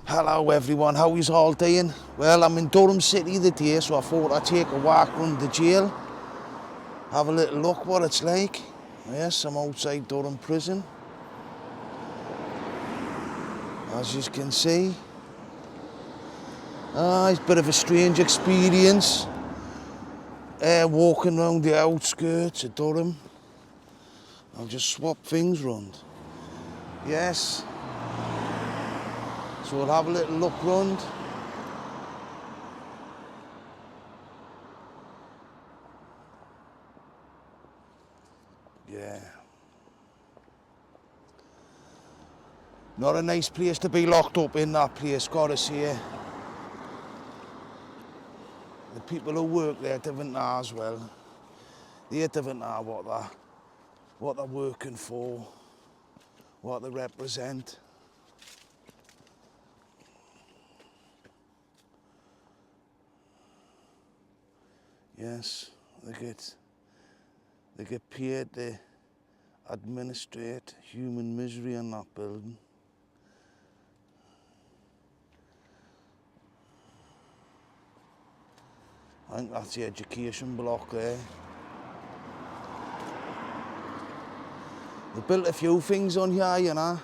Hello everyone, how is all doing? Well, I'm in Durham City today, so I thought I'd take a walk around the jail, have a little look what it's like. Yes, I'm outside Durham Prison, as you can see. It's a bit of a strange experience, walking around the outskirts of Durham. I'll just swap things round. Yes, so we'll have a little look round. Yeah. Not a nice place to be locked up in, that place, gotta say. The people who work there don't know as well. They don't know what they're working for, what they represent. Yes, they get paid to administrate human misery in that building. I think that's the education block there. They built a few things on here, you know.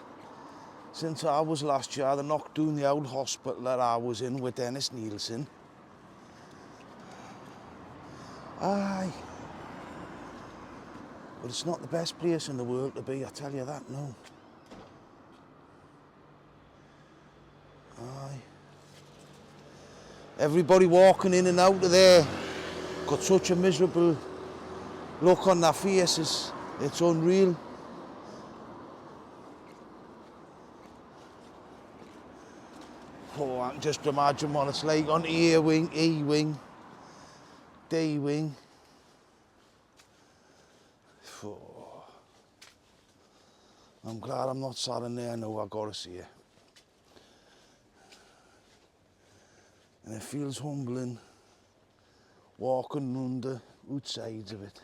Since I was last year, they knocked down the old hospital that I was in with Dennis Nilson. Aye. But it's not the best place in the world to be, I tell you that, no. Aye. Everybody walking in and out of there got such a miserable look on their faces, it's unreal. Oh, I can just imagine what it's like on A wing, E wing, D wing. Oh. I'm glad I'm not sat in there now, I gotta say. And it feels humbling walking under outsides of it.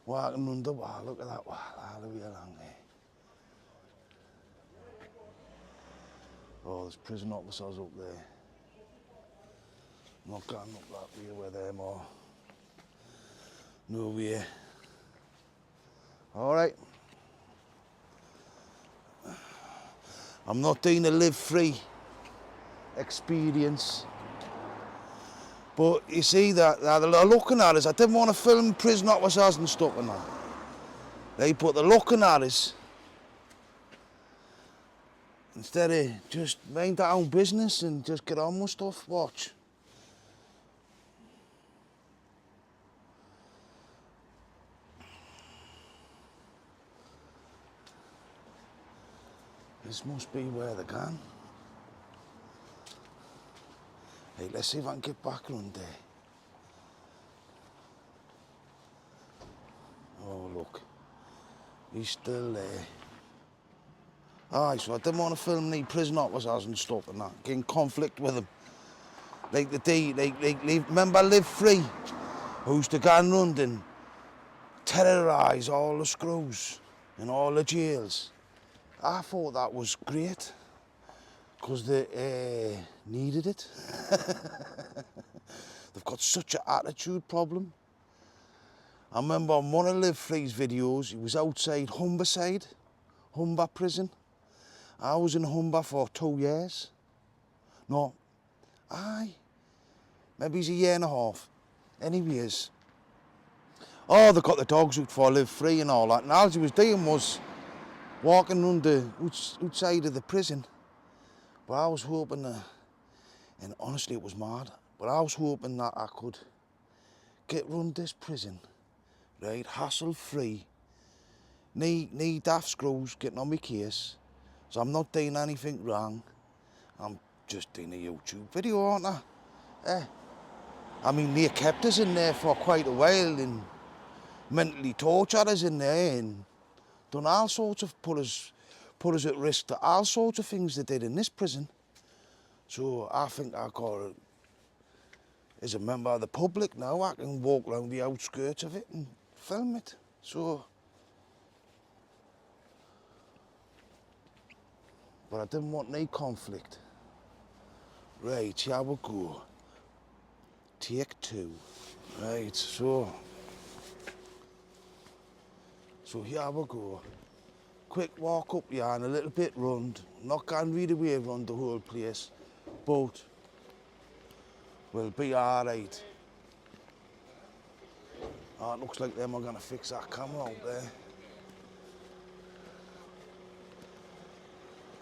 Walking under, wow, look at that, wow, all the way along there. Oh, there's prison officers up there. I'm not going up that way with them or no way. All right. I'm not doing a live free experience. But you see that they're looking at us. I didn't want to film prison officers and stuff and that. But they're looking at us. Instead of just mind their own business and just get on with stuff, watch. This must be where they're gone. Hey, let's see if I can get back around there. Oh, look. He's still there. Aye, so I didn't want to film the prison officers and stuff and that, get in conflict with them. Like the day, remember Live Free? Who used to go around and terrorise all the screws in all the jails. I thought that was great, because they needed it. They've got such an attitude problem. I remember on one of Live Free's videos, he was outside Humber prison. I was in Humber for 2 years. No, aye, maybe it's a year and a half. Anyways, oh, they got the dogs out for Live Free and all that. And all he was doing was walking around the outside of the prison. But I was hoping, and honestly it was mad, but I was hoping that I could get round this prison, right, hassle-free, no daft screws getting on my case, so I'm not doing anything wrong. I'm just doing a YouTube video, aren't I? I mean, they kept us in there for quite a while and mentally tortured us in there and done all sorts of, put us at risk to all sorts of things they did in this prison. So I think I got, as a member of the public now, I can walk around the outskirts of it and film it. So, but I didn't want any conflict. Right, here we go. Take 2. Right, so here we go. Quick walk up here and a little bit round. Not going right away around the whole place, but we'll be alright. Oh, it looks like them are gonna fix that camera out there.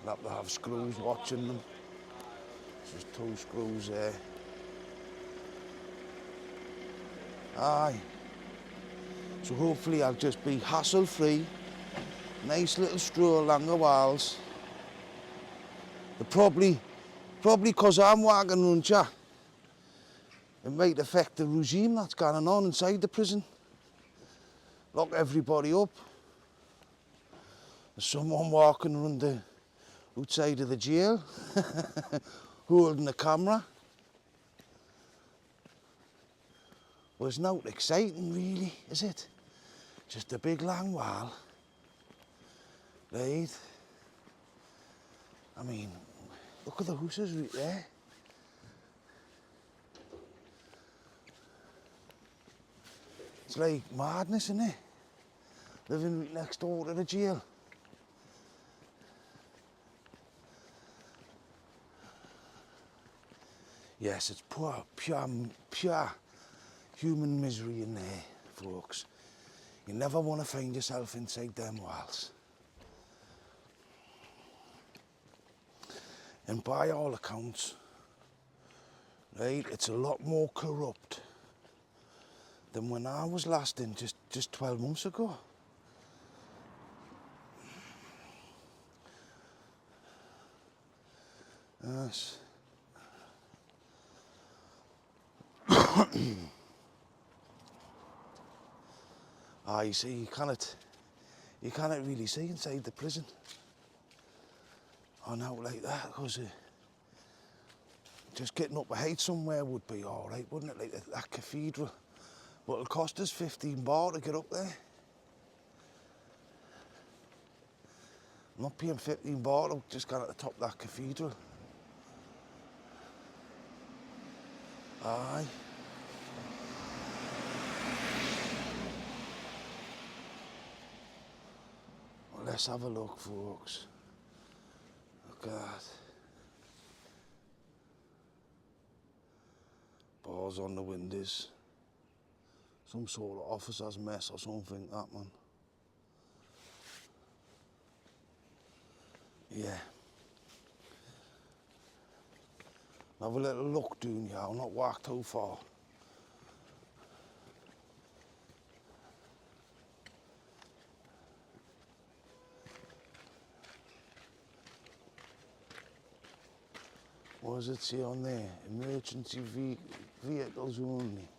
They'll have to have screws watching them. There's 2 screws there. Aye. So hopefully I'll just be hassle-free. Nice little stroll along the walls. Probably because I'm walking around here, it might affect the regime that's going on inside the prison. Lock everybody up. There's someone walking around the outside of the jail, holding the camera. Well, it's not exciting really, is it? Just a big long wall. Right? I mean, look at the houses right there. It's like madness, isn't it? Living right next door to the jail. Yes, it's pure human misery in there, folks. You never want to find yourself inside them walls. And by all accounts, right, it's a lot more corrupt than when I was last in just 12 months ago. Yes. You see, you cannot really see inside the prison. Or out like that, because just getting up a height somewhere would be all right, wouldn't it? Like that cathedral. But it'll cost us 15 bar to get up there. I'm not paying 15 bar to just get at the top of that cathedral. Aye. Well, let's have a look, folks. Look at that. Bars on the windows. Some sort of officer's mess or something, that man. Yeah. Have a little look down here, I'll not walk too far. What does it say on there? Emergency vehicles only.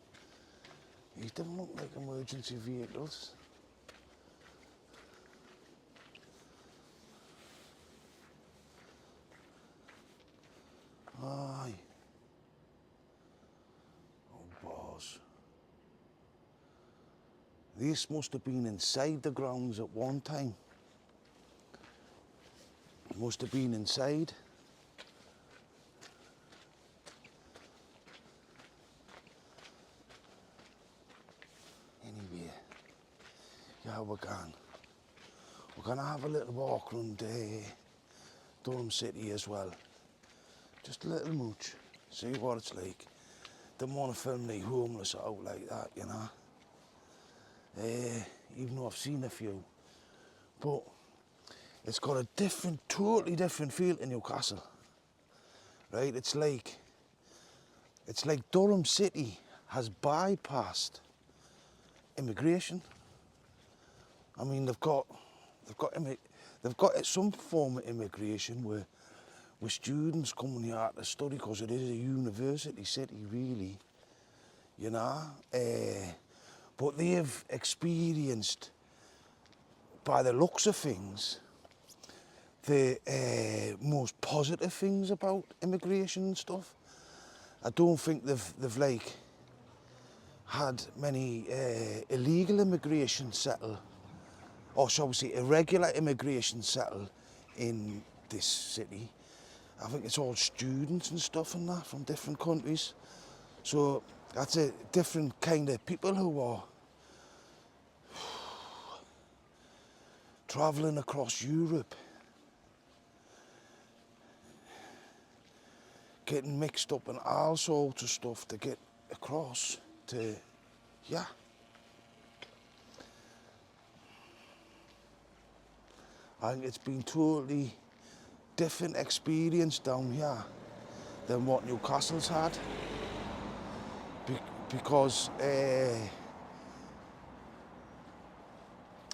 These don't look like emergency vehicles. Aye. Oh, bars. This must have been inside the grounds at one time. It must have been inside. Anyway, yeah, we're going. We're going to have a little walk around Durham City as well. Just a little mooch, see what it's like. Don't want to film the homeless out like that, you know. Even though I've seen a few. But it's got a totally different feel in Newcastle. Right, it's like Durham City has bypassed immigration. I mean, they've got some form of immigration where students coming here to study, because it is a university city, really, you know. But they've experienced, by the looks of things, the most positive things about immigration and stuff. I don't think they've like had many illegal immigration settle, or shall we say irregular immigration settle in this city. I think it's all students and stuff and that from different countries. So that's a different kind of people who are travelling across Europe, getting mixed up in all sorts of stuff to get across to, yeah. I think it's been totally different experience down here than what Newcastle's had. Because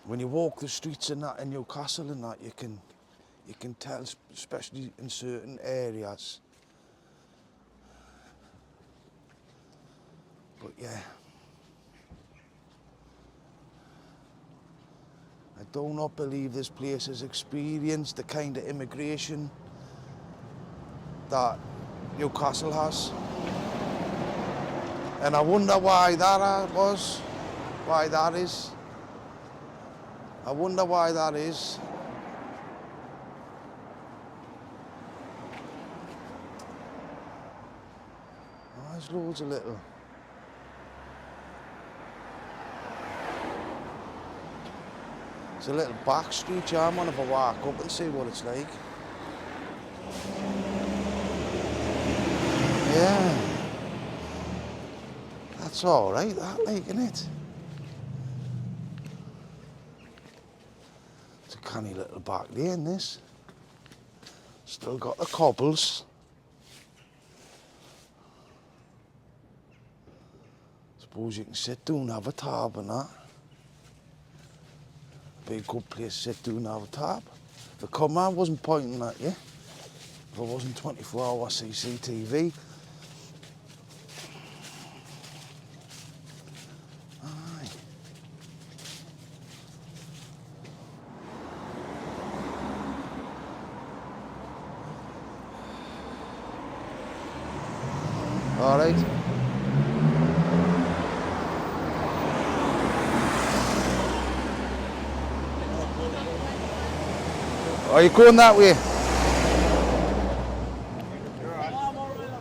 when you walk the streets and that in Newcastle and that, you can tell, especially in certain areas. But yeah, I do not believe this place has experienced the kind of immigration that Newcastle has. And I wonder why that was, why that is. I wonder why that is. Oh, there's loads of little. It's a little back street, yeah. I'm gonna have a walk up and see what it's like. Yeah. That's all right, that, like, isn't it? It's a canny little back lane, this. Still got the cobbles. Suppose you can sit down and have a tab and that. Be a good place to sit down and have a tab. The command wasn't pointing at you. If it wasn't 24-hour CCTV. Aye. All right. Are you going that way?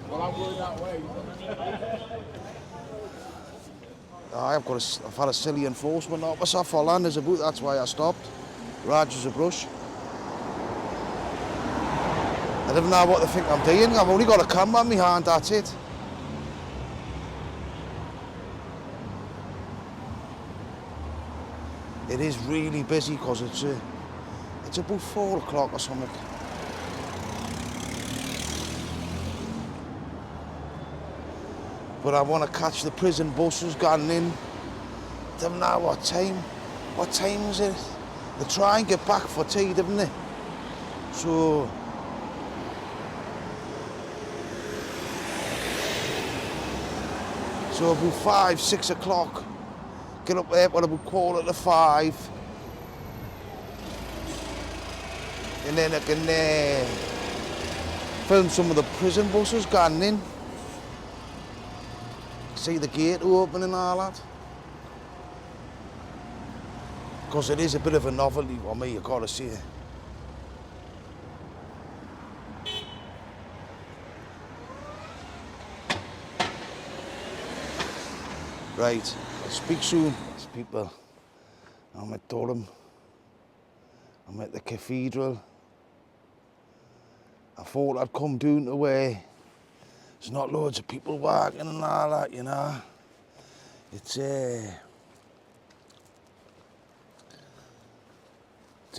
Well, I'm going that way. I've had a silly enforcement officer following us about, that's why I stopped. Raj a brush. I don't know what they think I'm doing. I've only got a camera in my hand, that's it. It is really busy because it's about 4 o'clock or something. But I want to catch the prison buses going in. Don't know what time. What time is it? They try and get back for tea, don't they? So about 5, 6 o'clock. Get up there for about 4:45. And then I can film some of the prison buses going in. See the gate open and all that. Because it is a bit of a novelty for me, you gotta say. Right, I'll speak soon. There's people. I'm at Durham. I'm at the Cathedral. I thought I'd come down to where there's not loads of people walking and all that, you know. It's a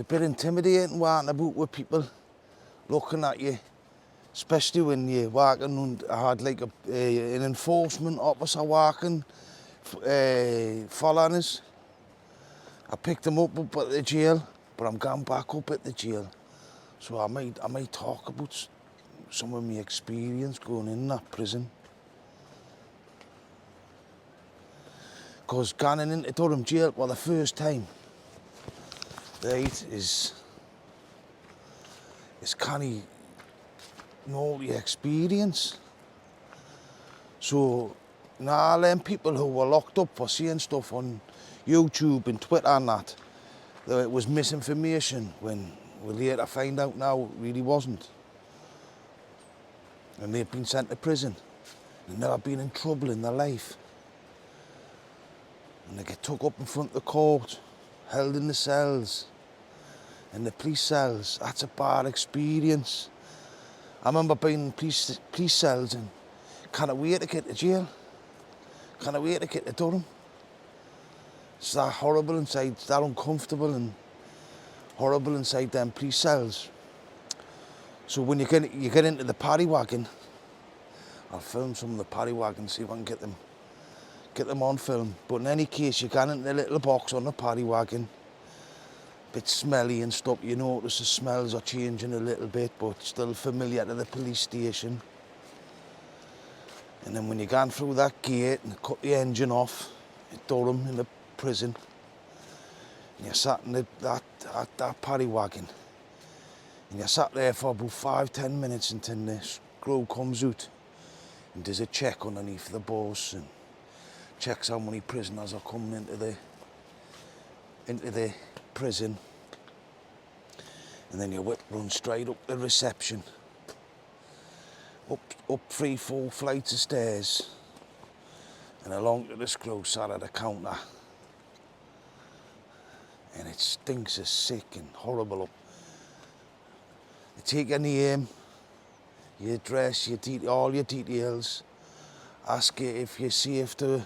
bit intimidating walking about with people looking at you, especially when you're walking and I had like an enforcement officer walking, following us. I picked him up at the jail, but I'm going back up at the jail. So I might talk about some of my experience going in that prison. Because going into Durham jail for the first time, right, is kind of all the experience. So now all them people who were locked up for saying stuff on YouTube and Twitter and that it was misinformation when we later find out now it really wasn't. and they've been sent to prison. They've never been in trouble in their life. And they get took up in front of the court, held in the cells, in the police cells. That's a bad experience. I remember being in police cells and can't wait to get to jail. Can't wait to get to Durham. It's that horrible inside, it's that uncomfortable and horrible inside them police cells. So when you get into the paddy wagon, I'll film some of the paddy wagons, see if I can get them on film. But in any case, you get into the little box on the paddy wagon, bit smelly and stuff. You notice the smells are changing a little bit, but still familiar to the police station. And then when you're going through that gate and cut the engine off at Durham in the prison, and you're sat in that paddy wagon, and you're sat there for about 5-10 minutes until the screw comes out and does a check underneath the bus and checks how many prisoners are coming into the prison. And then your whip runs straight up the reception, up 3-4 flights of stairs, and along to the screw sat at the counter. And it stinks of sick and horrible up. They take your name, your address, all your details, ask you if you're safe to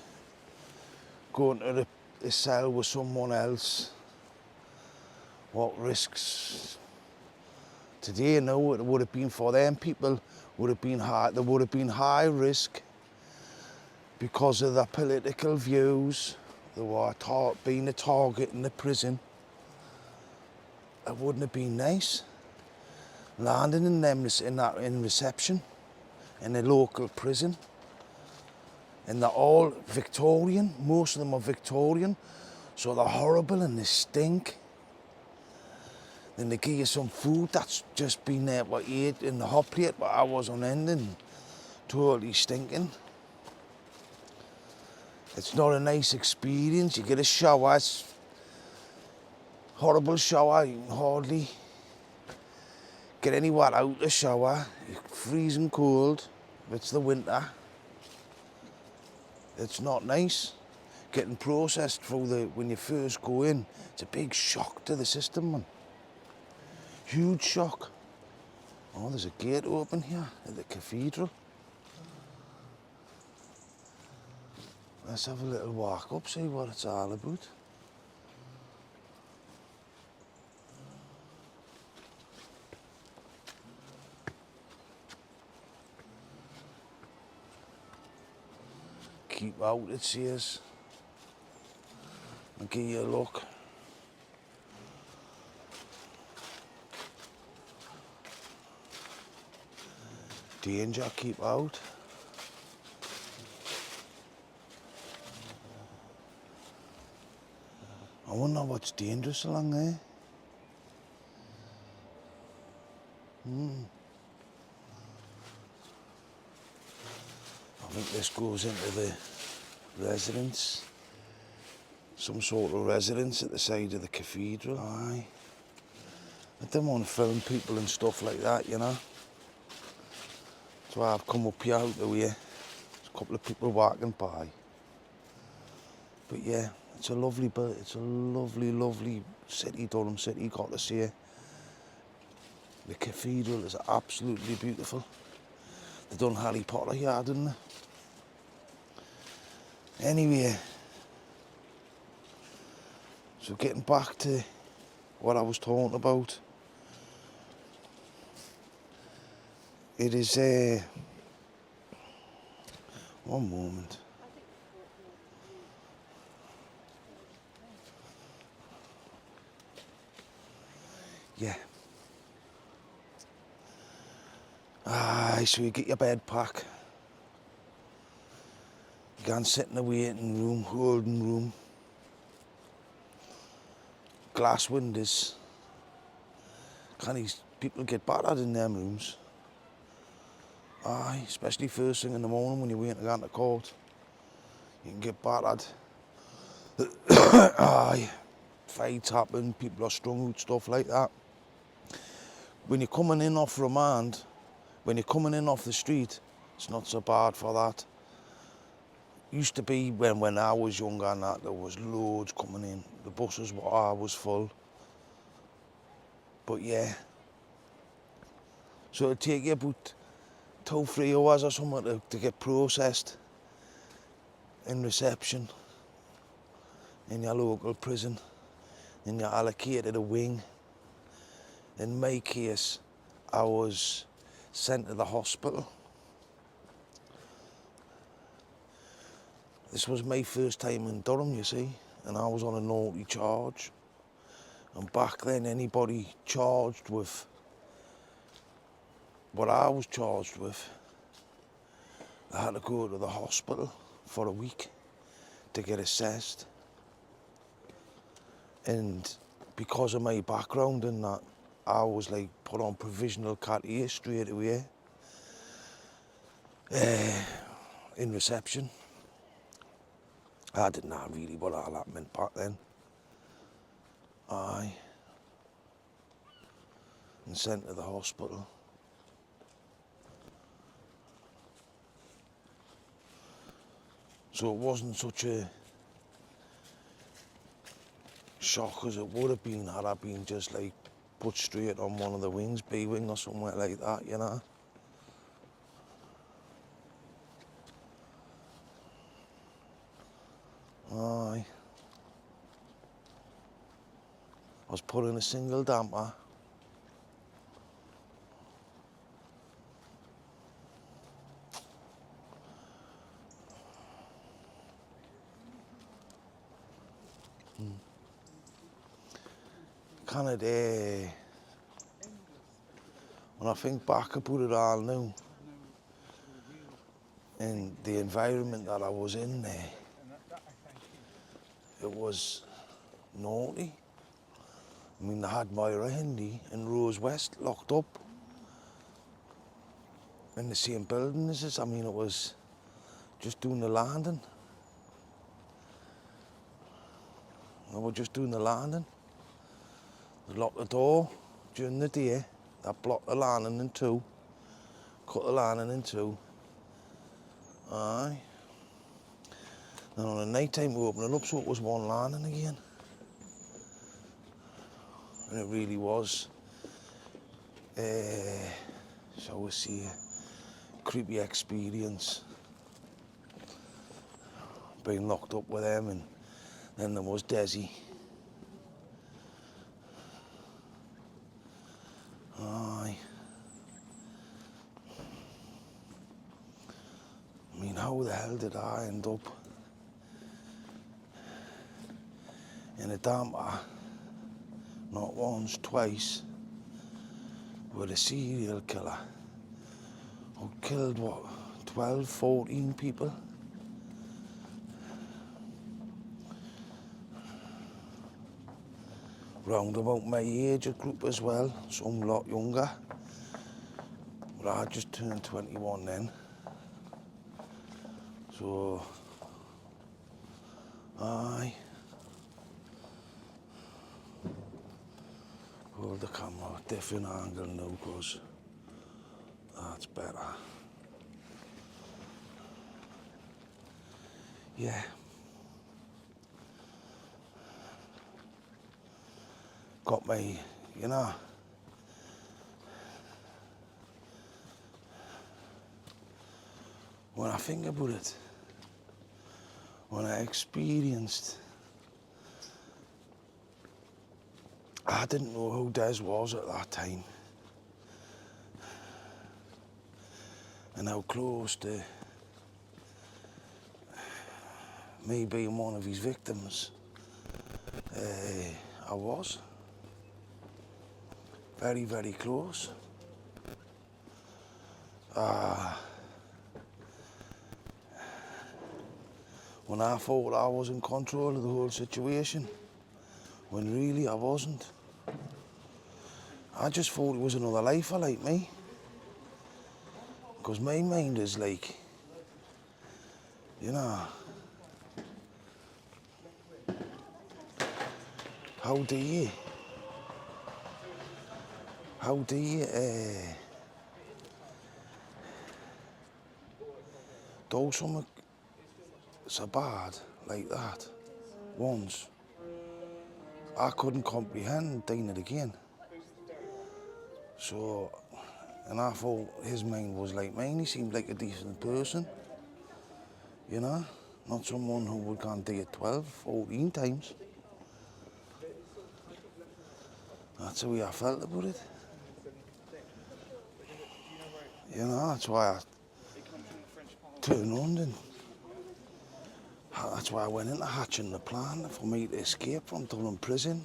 go into the cell with someone else, what risks. Today, you know, it would have been for them people, would have been high, there would have been high risk because of their political views. They were being a target in the prison. It wouldn't have been nice. Landing in them in reception, in a local prison. And they're all Victorian, most of them are Victorian, so they're horrible and they stink. Then they give you some food that's just been there, what you ate in the hot plate for hours on end and totally stinking. It's not a nice experience. You get a shower, it's horrible shower, you can hardly get anywhere out the shower. You're freezing cold if it's the winter. It's not nice. Getting processed through when you first go in, it's a big shock to the system, man. Huge shock. Oh, there's a gate open here at the Cathedral. Let's have a little walk up, see what it's all about. Keep out, it says. I'll give you a look. Danger, keep out. I wonder what's dangerous along there. I think this goes into the residence. Some sort of residence at the side of the cathedral. Aye. I didn't want to film people and stuff like that, you know. That's why I've come up here out the way. There's a couple of people walking by. But yeah, it's a lovely bit. It's a lovely, lovely city, Durham City, got to say. The cathedral is absolutely beautiful. They done Harry Potter here, didn't they? Anyway, so getting back to what I was talking about. It is one moment. Yeah. Aye, so you get your bed pack. You go and sit in the waiting room, holding room. Glass windows. Can these people get battered in them rooms? Aye, especially first thing in the morning when you're waiting to go into court. You can get battered. Aye, fights happen, people are strung out, stuff like that. When you're coming in off remand, when you're coming in off the street, it's not so bad for that. Used to be when I was younger and that, there was loads coming in. The buses were always full. But yeah, so it'd take you about 2-3 hours or something to get processed in reception in your local prison. Then you're allocated a wing. In my case, I was sent to the hospital. This was my first time in Durham, you see, and I was on a naughty charge. And back then, anybody charged with what I was charged with, they had to go to the hospital for a week to get assessed. And because of my background and that, I was like put on provisional cat A straight away in reception. I didn't know really what all that meant back then. Aye. And sent to the hospital. So it wasn't such a shock as it would have been had I been just like put straight on one of the wings, B wing or somewhere like that, you know. Aye. I was put in a single damper. Kind of when I think back about it all now, and the environment that I was in there, it was naughty. I mean, they had Moira Hindi and Rose West locked up in the same building as us. I mean, it was just doing the landing. They were just doing the landing. They locked the door during the day. They blocked the landing in two, cut the landing in two. Aye. And on the night time we opened it up so it was one landing again. And it really was, shall we say, a creepy experience. Being locked up with them, and then there was Desi. Aye. I mean, how the hell did I end up in a damper, not once, twice, with a serial killer who killed, what, 12, 14 people? Round about my age group as well, some lot younger. But I just turned 21 then. So, aye. Hold the camera, different angle now, because that's better. Yeah. Got my, you know, when I think about it, when I experienced, I didn't know who Des was at that time. And how close to me being one of his victims I was. Very, very close. When I thought I was in control of the whole situation, when really I wasn't. I just thought it was another lifer like me. Because my mind is like, you know, how do you though something so bad like that once, I couldn't comprehend doing it again. So, and I thought his mind was like mine. He seemed like a decent person, you know, not someone who would can't do it 12, 14 times. That's the way I felt about it. You know, that's why I turned around and that's why I went into hatching the plan for me to escape from Durham Prison.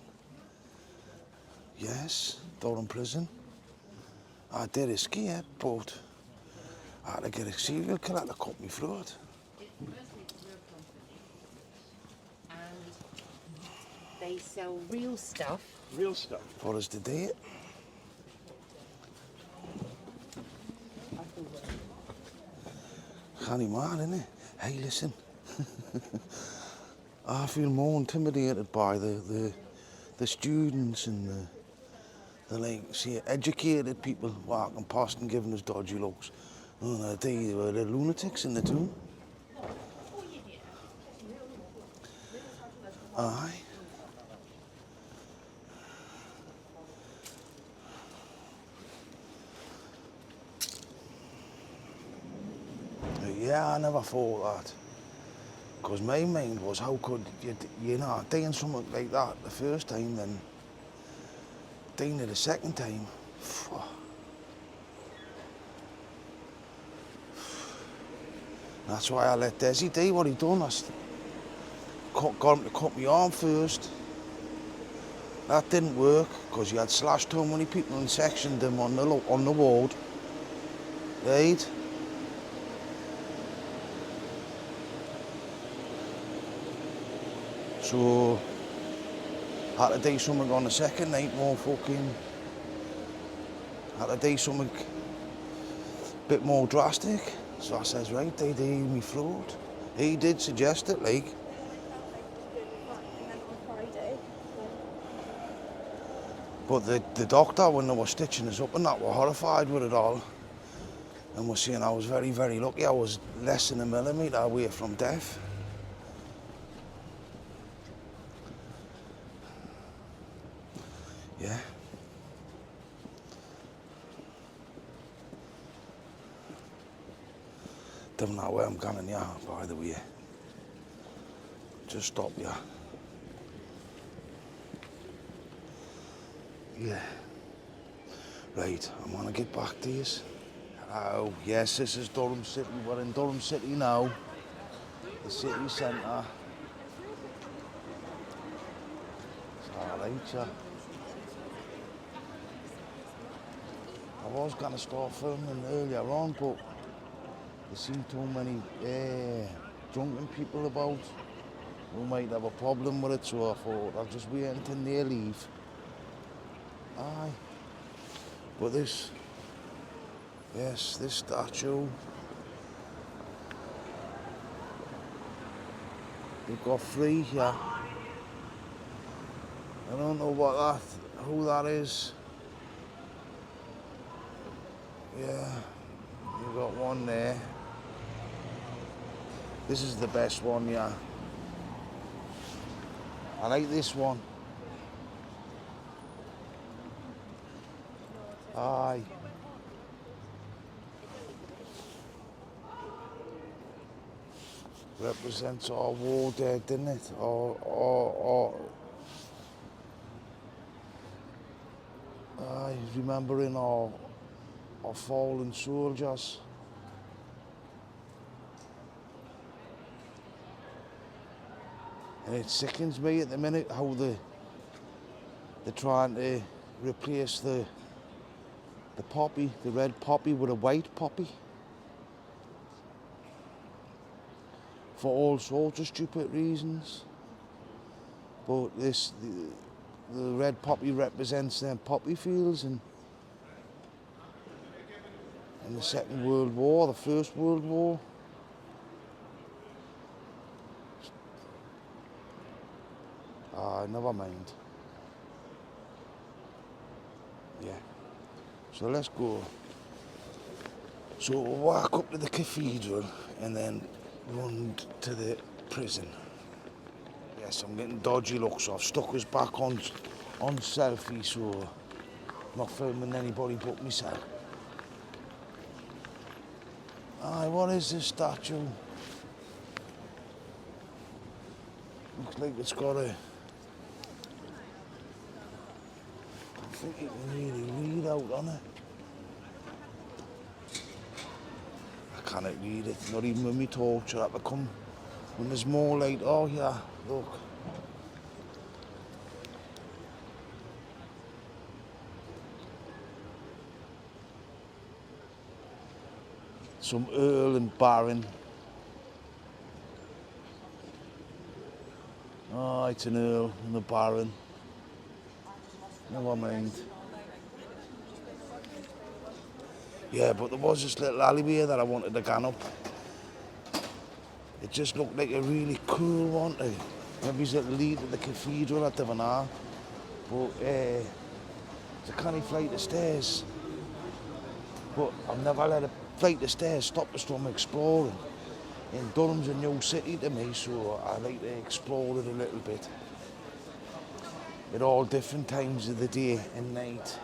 Yes, Durham Prison. I did escape, but I had to get a serial killer to cut me throat. And they sell real stuff. Real stuff. For us to do it. Canny man, innit? Hey, listen. I feel more intimidated by the students and the like, see, educated people walking past and giving us dodgy looks. Oh, they were the lunatics in the tomb. Aye. Yeah, I never thought that. Because my mind was, how could you know, doing something like that the first time, then doing it the second time. That's why I let Desi do what he done. I got him to cut me arm first. That didn't work because he had slashed too many people and sectioned them on the ward. Right? So I had to do something on the second night more fucking. Had to do something a bit more drastic. So I says, right, they do me throat. He did suggest it, like. But the doctor, when they were stitching us up and that, were horrified with it all. And was saying I was very, very lucky. I was less than a millimetre away from death. Yeah. Don't know where I'm going, yeah, by the way. Just stop, yeah. Yeah. Right, I'm gonna get back to you. Hello, yes, this is Durham City. We're in Durham City now. The city centre. It's alright, yeah. I was gonna start filming earlier on, but there seem too many drunken people about who might have a problem with it, so I thought I'll just wait until they leave. Aye. But this statue, we've got 3 here. I don't know who that is. Yeah, you've got one there. This is the best one, yeah. I like this one. Aye. Represents our war dead, didn't it? Aye, remembering our fallen soldiers. And it sickens me at the minute how they're trying to replace the poppy, the red poppy, with a white poppy. For all sorts of stupid reasons. But the red poppy represents them poppy fields in the Second World War, the First World War. Never mind. Yeah. So let's go. So we'll walk up to the cathedral and then run to the prison. Yes, I'm getting dodgy looks, so I've stuck us back on selfie, so I'm not filming anybody but myself. Aye, what is this statue? Looks like it's got a... I think you can really read out on it. I cannot read it, not even with my torch. I'll have to come when there's more light. Oh yeah, look. Some Earl and Baron. Oh, it's an Earl and a Baron. Never mind. Yeah, but there was this little alleyway that I wanted to gan up. It just looked like a really cool one to maybe it's a lead to the Cathedral at Durham. But it's a canny flight of stairs. But I've never let a flight of stairs stop us from exploring. And Durham's a new city to me, so I like to explore it a little bit. At all different times of the day and night.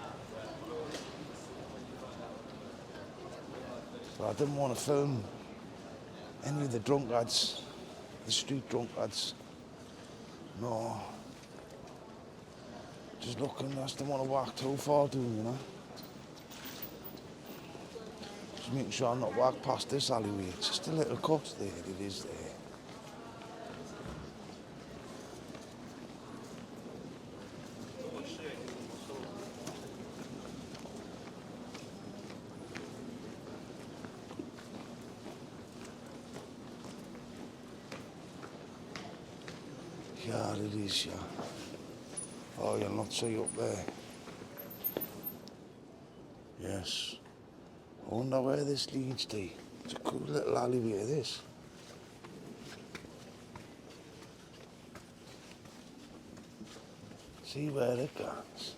But I didn't want to film any of the drunkards, the street drunkards. No. Just looking, I just don't want to walk too far, do you know? Just making sure I'm not walk past this alleyway. It's just a little cut there, it is there. Yeah, it is, yeah. Oh, you'll not see up there. Yes. I wonder where this leads to. It's a cool little alleyway, this. See where it goes.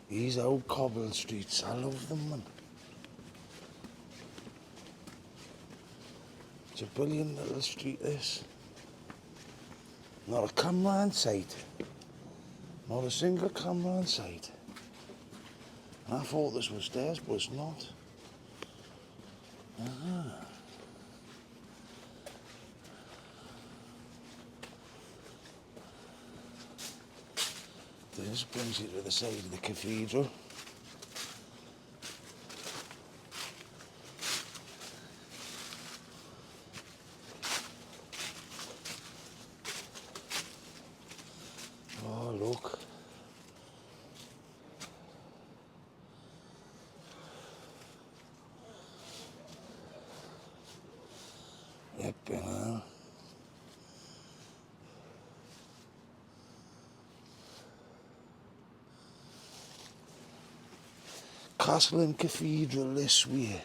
These old cobbled streets, I love them, man. It's a brilliant little street, this. Not a camera in sight. Not a single camera in sight. And I thought this was stairs, but it's not. This brings you to the side of the cathedral. Oh, look. Flippin' hell. Castle and Cathedral this way.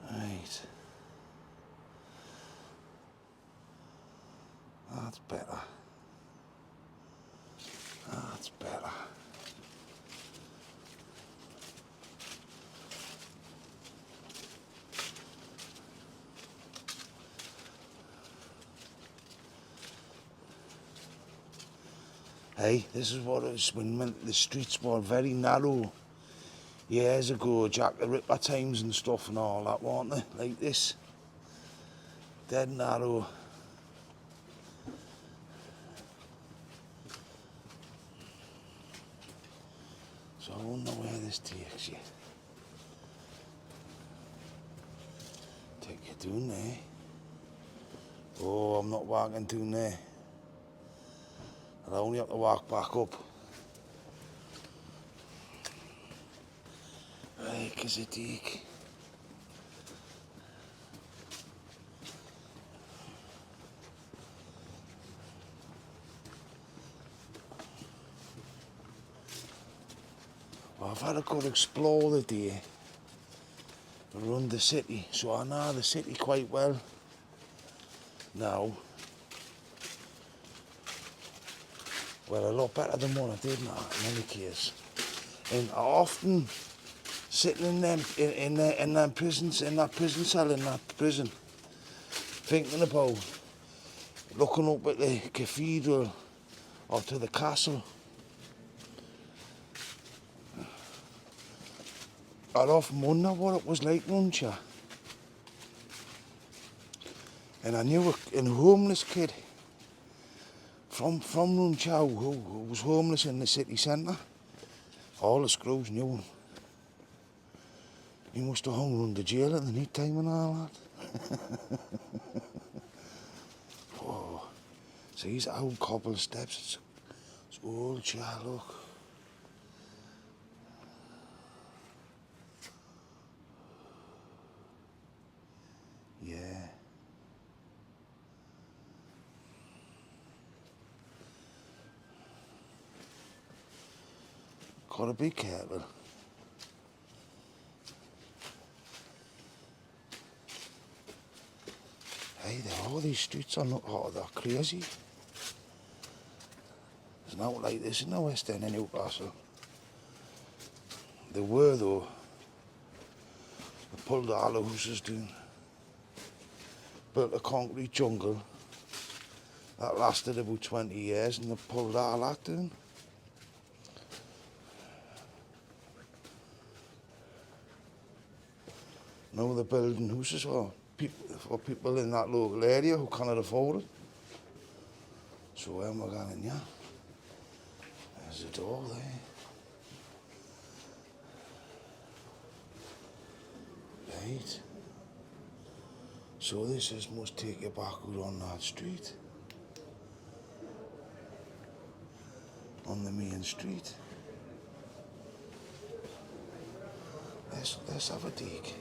Right. That's better. That's better. Hey, this is what it was when the streets were very narrow years ago, Jack the Ripper times and stuff and all that, weren't they? Like this. Dead narrow. So I wonder where this takes you. Take you down there. Oh, I'm not walking down there. I'll only have to walk back up. Right, is a dig. Well, I've had a good explore the day around the city, so I know the city quite well now. Well, a lot better than what I did now, in any case. And I often sitting in them in them prisons, in that prison cell, in that prison, thinking about looking up at the cathedral or to the castle. I'd often wonder what it was like once, yeah. And I knew a homeless kid from Runchow who was homeless in the city centre. All the screws knew him. He must have hung around the jail at the night time and all that. Oh, see, these old cobble steps. It's old, yeah, look. Yeah. Gotta be careful. Hey, all these streets are not, oh, they're crazy. There's not like this in the West End of Newcastle. There were though. They pulled all the houses down. Built a concrete jungle that lasted about 20 years and they pulled all that down. Now they're building houses for people in that local area who cannot afford it. So where am I going, yeah? There's a door there. Right. So this must take you back out on that street. On the main street. Let's have a dig.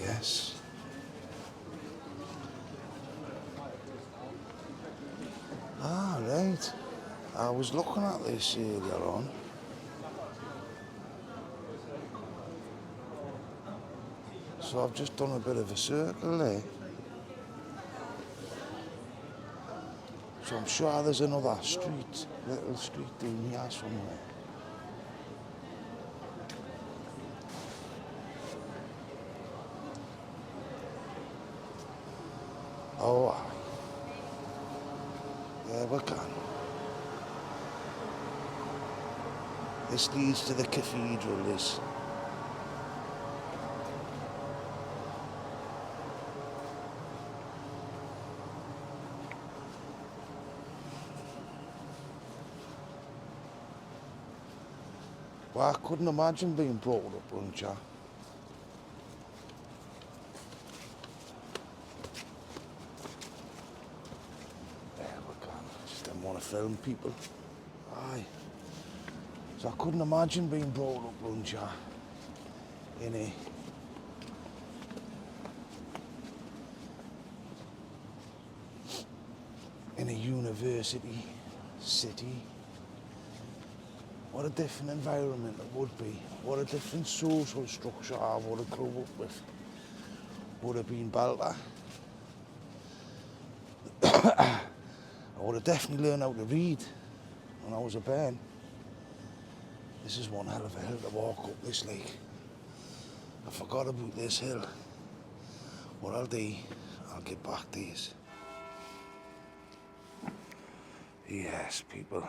Yes. Ah, right. I was looking at this earlier on. So I've just done a bit of a circle there. So I'm sure there's another street, little street down here somewhere. Oh, there we go. This leads to the cathedral, this. Well, I couldn't imagine being brought up, wouldn't you? There we go. Just didn't want to film people. Aye. So I couldn't imagine being brought up, wouldn't you? In a university city. What a different environment it would be. What a different social structure I would have grown up with. Would have been better. I would have definitely learned how to read when I was a bairn. This is one hell of a hill to walk up this lake. I forgot about this hill. What I'll do, I'll get back to this. Yes, people.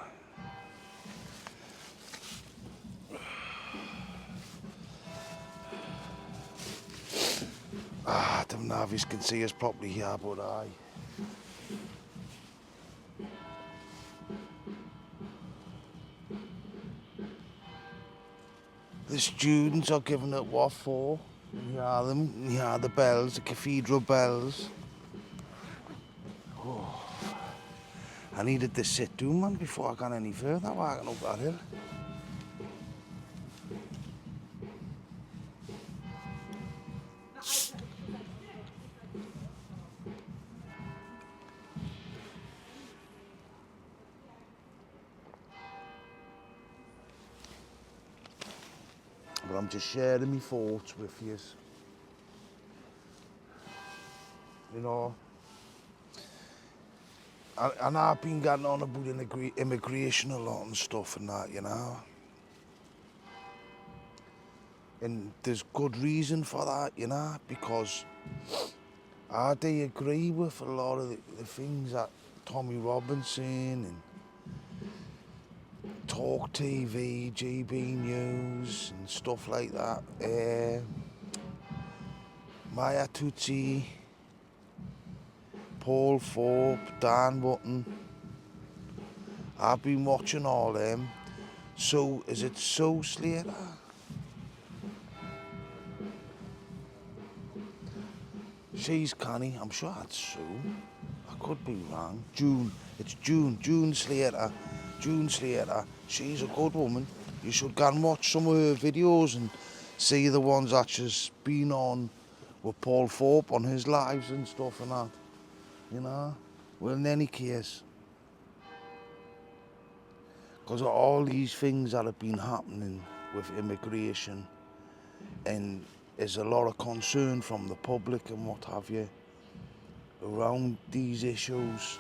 I don't know if you can see us properly here, but aye. The students are giving it what for. You hear them, you hear the bells, the cathedral bells. Oh. I needed to sit down, man, before I got any further walking up that hill. But I'm just sharing my thoughts with you. You know, and I've been getting on about immigration a lot and stuff and that, you know. And there's good reason for that, you know, because I do agree with a lot of the things that Tommy Robinson and Talk TV, GB News and stuff like that. Maya Tutsi, Paul Thorpe, Dan Button. I've been watching all them. So, is it So Slater? She's canny, I'm sure that's Sue. I could be wrong. It's June Slater. June Slater, she's a good woman. You should go and watch some of her videos and see the ones that she's been on with Paul Thorpe on his lives and stuff and that, you know. Well, in any case, because of all these things that have been happening with immigration, and there's a lot of concern from the public and what have you around these issues,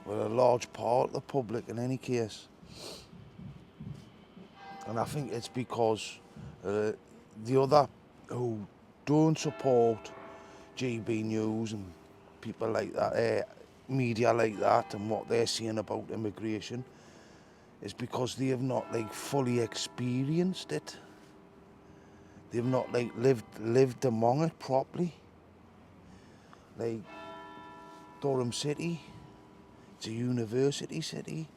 with a large part of the public in any case. And I think it's because the other who don't support GB News and people like that, media like that, and what they're saying about immigration, is because they have not like fully experienced it. They've not like lived among it properly. Like Durham City, it's a university city.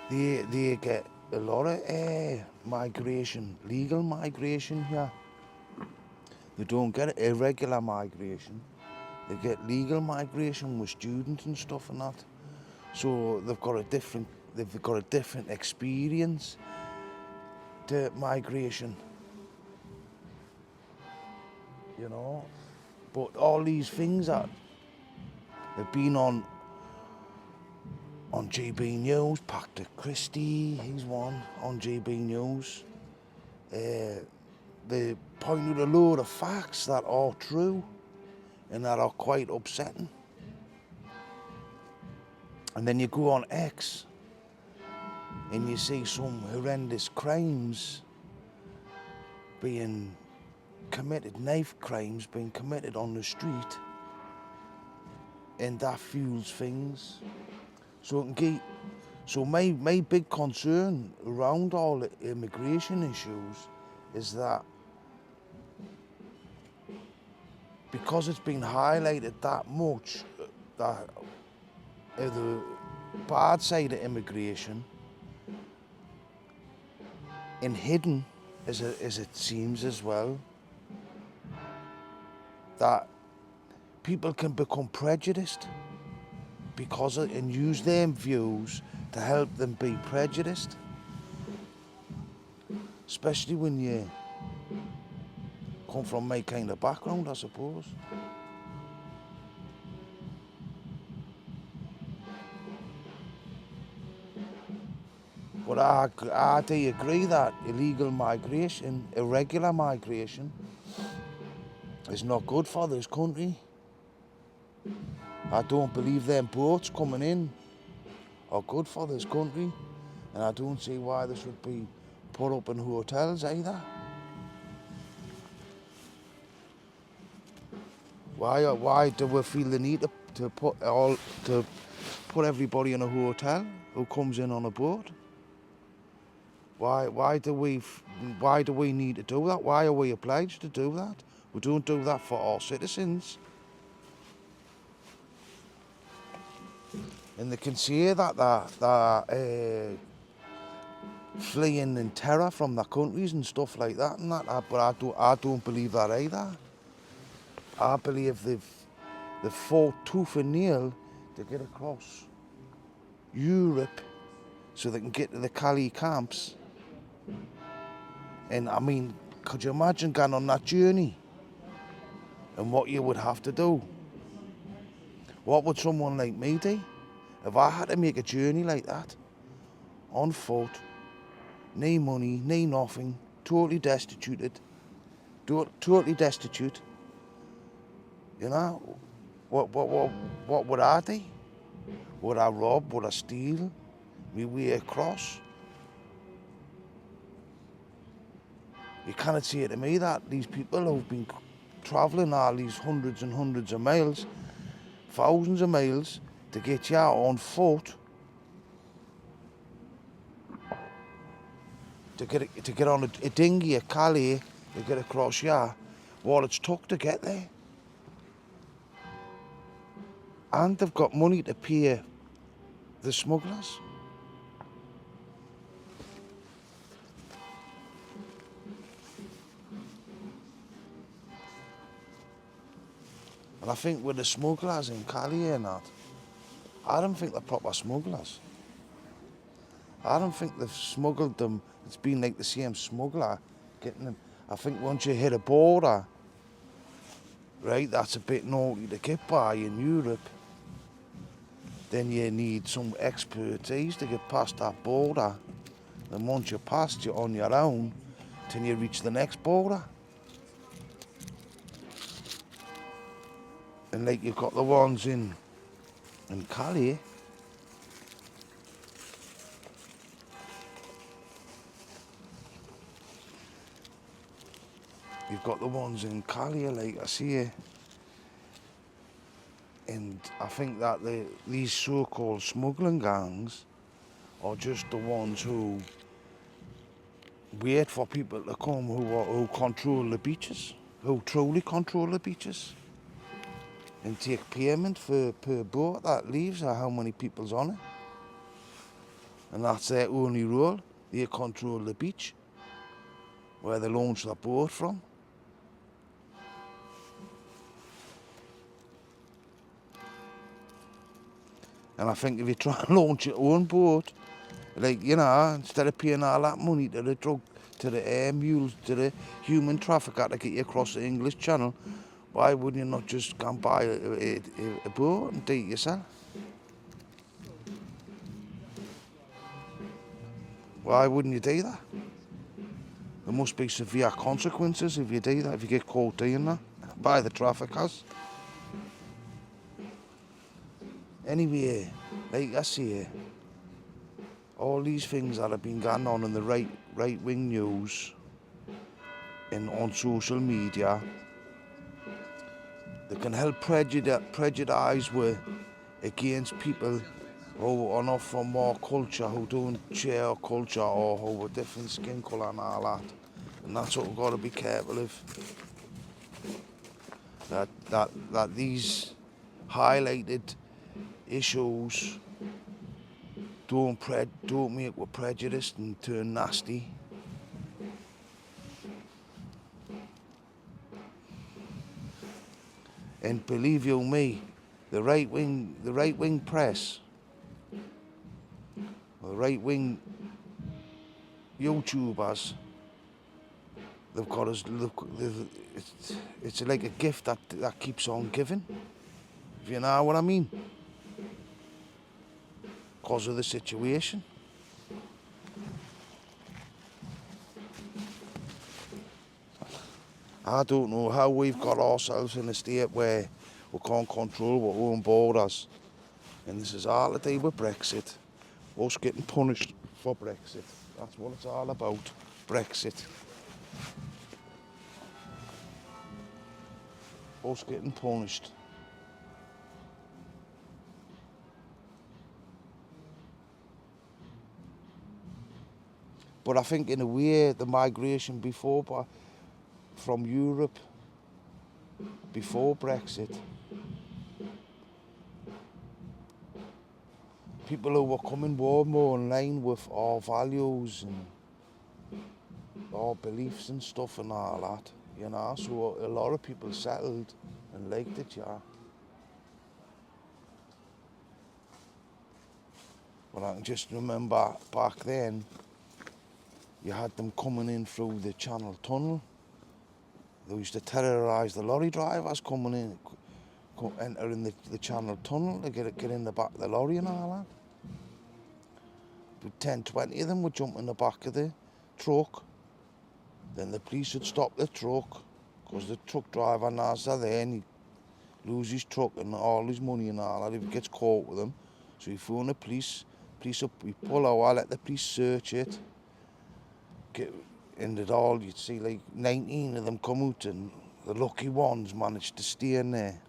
They get a lot of migration, legal migration here. They don't get irregular migration. They get legal migration with students and stuff and that. So they've got a different experience to migration. You know, but all these things that have been on GB News, Patrick Christie, he's one on GB News. They point out a load of facts that are true and that are quite upsetting. And then you go on X and you see some horrendous crimes being committed, knife crimes being committed on the street, and that fuels things. So my big concern around all the immigration issues is that because it's been highlighted that much, that the bad side of immigration, and hidden as it seems as well, that people can become prejudiced because of, and use them views to help them be prejudiced, especially when you come from my kind of background, I suppose. But I do agree that illegal migration, irregular migration, is not good for this country. I don't believe them boats coming in are good for this country, and I don't see why they should be put up in hotels either. Why do we feel the need to put everybody in a hotel who comes in on a boat? Why do we need to do that? Why are we obliged to do that? We don't do that for our citizens. And they can say that they're fleeing in terror from their countries and stuff like that, but I don't believe that either. I believe They fought tooth and nail to get across Europe so they can get to the Calais camps. And I mean, could you imagine going on that journey and what you would have to do? What would someone like me do if I had to make a journey like that, on foot, no money, no nothing, totally destitute, totally destitute? You know, what would I do? Would I rob? Would I steal? Me way across? You cannot say to me that these people who've been travelling all these hundreds and hundreds of miles, thousands of miles, to get you out on foot, to get on a dinghy at Calais, to get across here, what it's took to get there. And they've got money to pay the smugglers. And I think with the smugglers in Calais and that, I don't think they're proper smugglers. I don't think they've smuggled them. It's been like the same smuggler getting them. I think once you hit a border, right, that's a bit naughty to get by in Europe. Then you need some expertise to get past that border. Then once you're past, you're on your own till you reach the next border. And like you've got the ones in Calais. You've got the ones in Calais, like I see. And I think that these so-called smuggling gangs are just the ones who wait for people to come who control the beaches, who truly control the beaches, and take payment per boat that leaves or how many people's on it. And that's their only role. They control the beach, where they launch the boat from. And I think if you try and launch your own boat, like, you know, instead of paying all that money to the air mules, to the human trafficker to get you across the English Channel, why wouldn't you not just go and buy a boat and do it yourself? Why wouldn't you do that? There must be severe consequences if you do that, if you get caught doing that by the traffickers. Anyway, like I say, all these things that have been going on in the right-wing news and on social media, they can help prejudice against people who are not from our culture, who don't share our culture, or who have a different skin colour and all that. And that's what we've got to be careful of. That these highlighted issues don't make we're prejudiced and turn nasty. And believe you me, the right wing press, the right wing YouTubers, they've got us look. It's like a gift that keeps on giving. If you know what I mean. Because of the situation. I don't know how we've got ourselves in a state where we can't control our own borders. And this is all to do with Brexit. Us getting punished for Brexit. That's what it's all about. Brexit. Us getting punished. But I think in a way the migration before from Europe before Brexit, people who were coming more in line with our values and our beliefs and stuff and all that, you know, so a lot of people settled and liked it, yeah. But I can just remember back then, you had them coming in through the Channel Tunnel. They used to terrorise the lorry drivers coming in, entering the Channel Tunnel to get in the back of the lorry and all that. But 10, 20 of them would jump in the back of the truck. Then the police would stop the truck, because the truck driver knows they're there, and he loses his truck and all his money and all that if he gets caught with them. So he phone the police up, we pull over, let the police search it. And it all, you'd see like 19 of them come out, and the lucky ones managed to stay in there.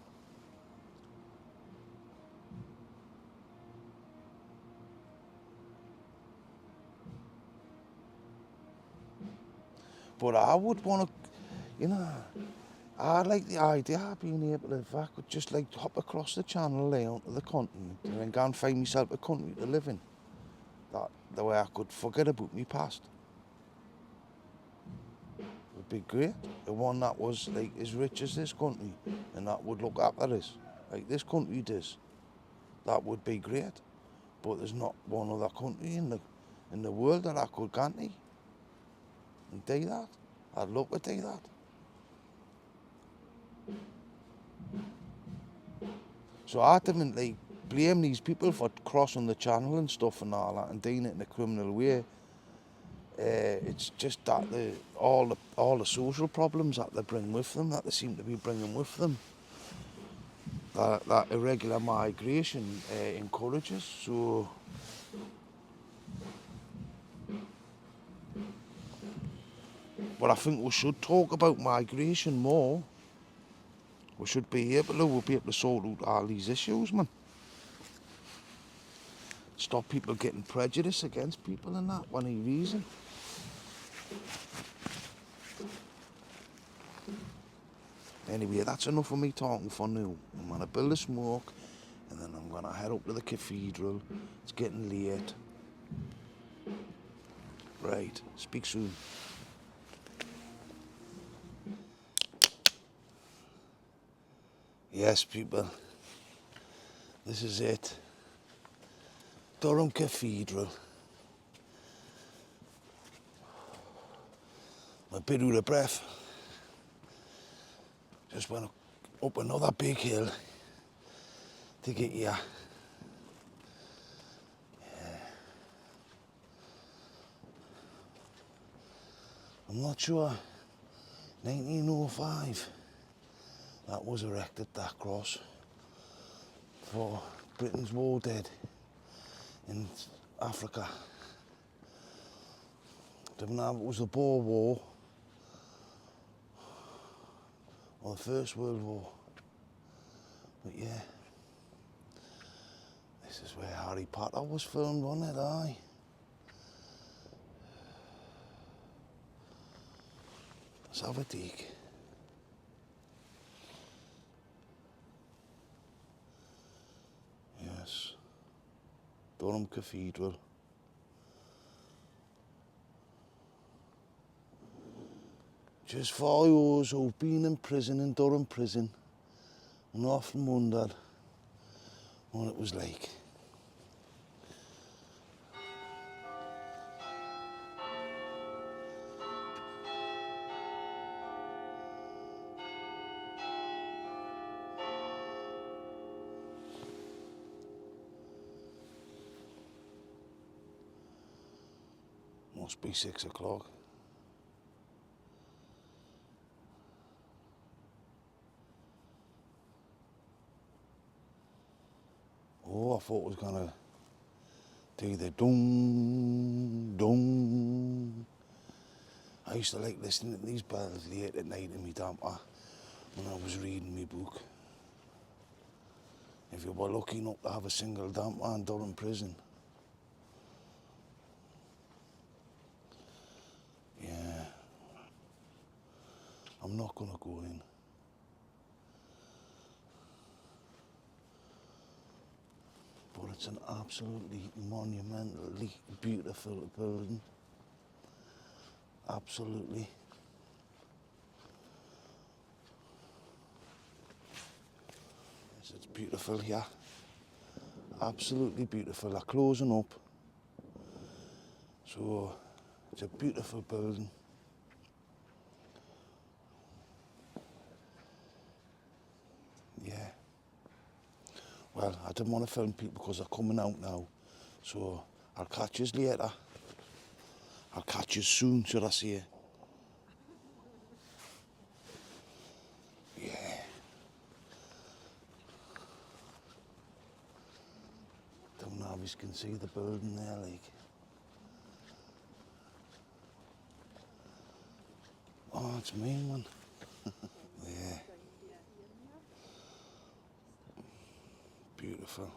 But I would want to, you know, I like the idea of being able to, if I could just like hop across the channel there onto the continent and then go and find myself a country to live in. That the way I could forget about my past. It would be great. The one that was like as rich as this country and that would look after us like this country does. That would be great. But there's not one other country in the world that I could go to and do that. I'd love to do that. So I didn't like blame these people for crossing the channel and stuff and all that and doing it in a criminal way. It's just that all the social problems that they bring with them, that they seem to be bringing with them, that irregular migration encourages. So but I think we should talk about migration more. We should be able to, we'll be able to sort out all these issues, man. Stop people getting prejudice against people and that, for any reason. Anyway, that's enough of me talking for now. I'm going to build a smoke and then I'm going to head up to the Cathedral. It's getting late. Right, speak soon. Yes, people, this is it. Durham Cathedral. I'm a bit out of breath. Just went up another big hill to get here. Yeah. I'm not sure. 1905. That was erected, that cross, for Britain's war dead in Africa. Didn't know if it was the Boer War or the First World War. But yeah, this is where Harry Potter was filmed, wasn't it, aye? Let's have a dig. Yes, Durham Cathedral. Just for those who've been in prison, in Durham Prison, and often wondered what it was like. Must be 6 o'clock. Oh, I thought it was gonna do the dong, dong. I used to like listening to these bells late at night in my damper when I was reading my book. If you were lucky enough to have a single damper in Durham Prison. Yeah. I'm not gonna go in. But it's an absolutely monumentally beautiful building. Absolutely. Yes, it's beautiful here. absolutely beautiful. They're closing up. So it's a beautiful building. Yeah. Well, I didn't want to film people because they're coming out now. So I'll catch you later. I'll catch you soon, should I say. Yeah. Don't know if you can see the building there, like. Oh, it's me, man. Yeah. Beautiful.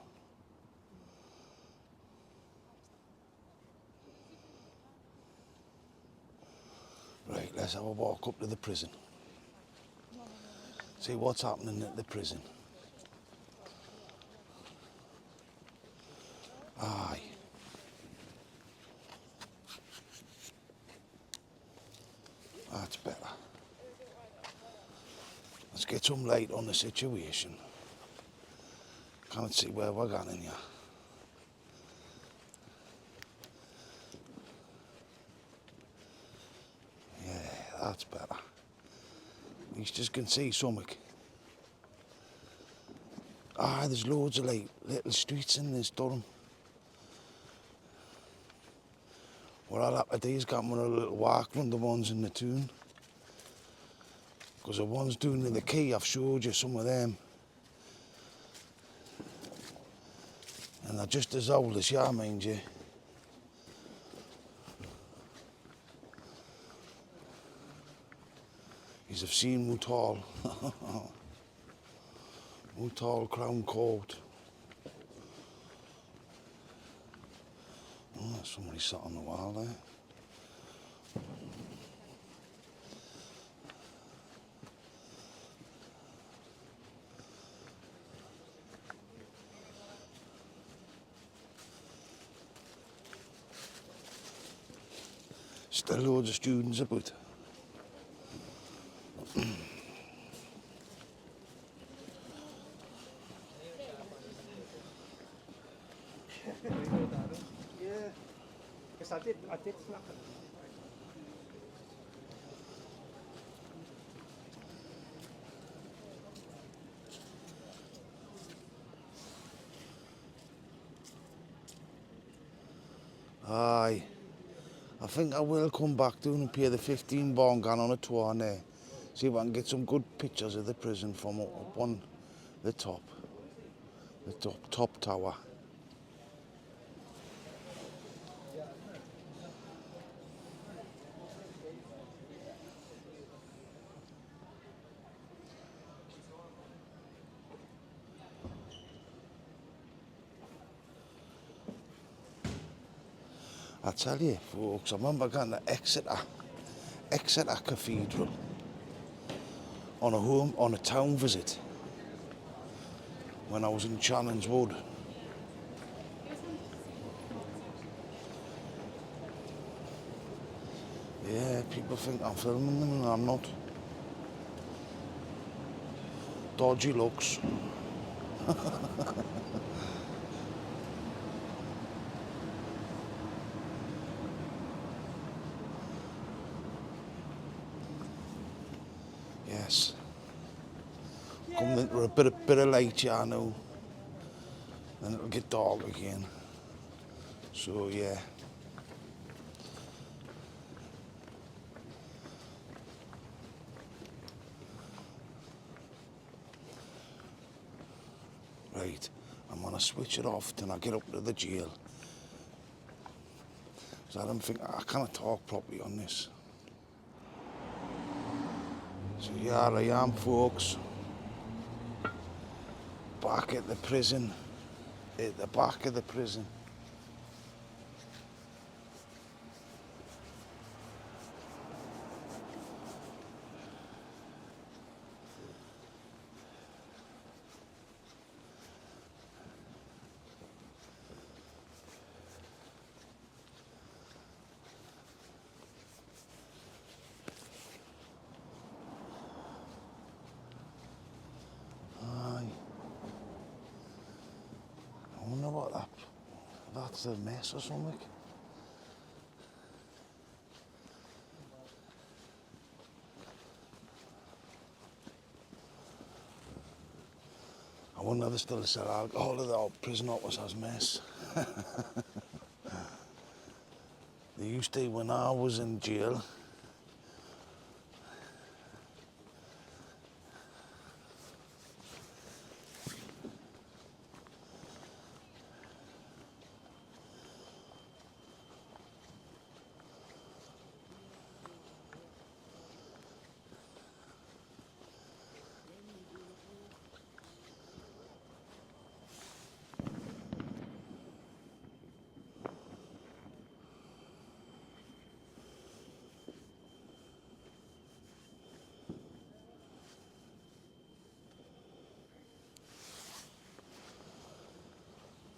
Right, let's have a walk up to the prison. See what's happening at the prison. Aye. That's better. Let's get some light on the situation. Can't see where we're going here. Yeah, that's better. At least you can see something. Ah, there's loads of like little streets in this Durham. What I'll have to do is get on a little walk from the ones in the tune. Because the ones doing the key, I've showed you some of them. And they're just as old as you, mind you. You've seen Mutal. Mutal Crown Court. Oh, somebody sat on the wall there. Still loads of students about. Yeah, because I did snap it. Aye. I think I will come back down and pay the 15 bond going on a tour on there. See if I can get some good pictures of the prison from up on the top tower. I tell you, folks, I remember going to Exeter Cathedral on a town visit when I was in Channons Wood. Yeah, people think I'm filming them and I'm not. Dodgy looks. Yes. Coming into a bit of light here now. Then it'll get dark again. So yeah. Right, I'm gonna switch it off till I get up to the jail. So I don't think I can't talk properly on this. So here I am, folks. Back at the prison. At the back of the prison. Aye. I wonder what what, that's a mess or something. I wonder if they still sell alcohol at the prison officers' mess. They used to when I was in jail.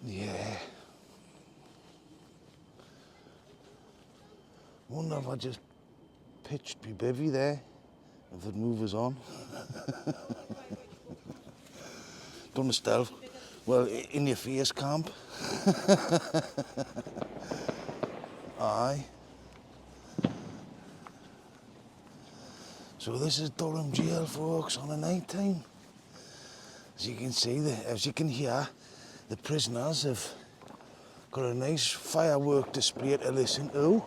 Yeah. Wonder if I just pitched my bivvy there, if they'd move us on. Done a stealth. Well, in your face camp. Aye. So this is Durham Jail, folks, on a night time. As you can see, as you can hear, the prisoners have got a nice firework display to listen to.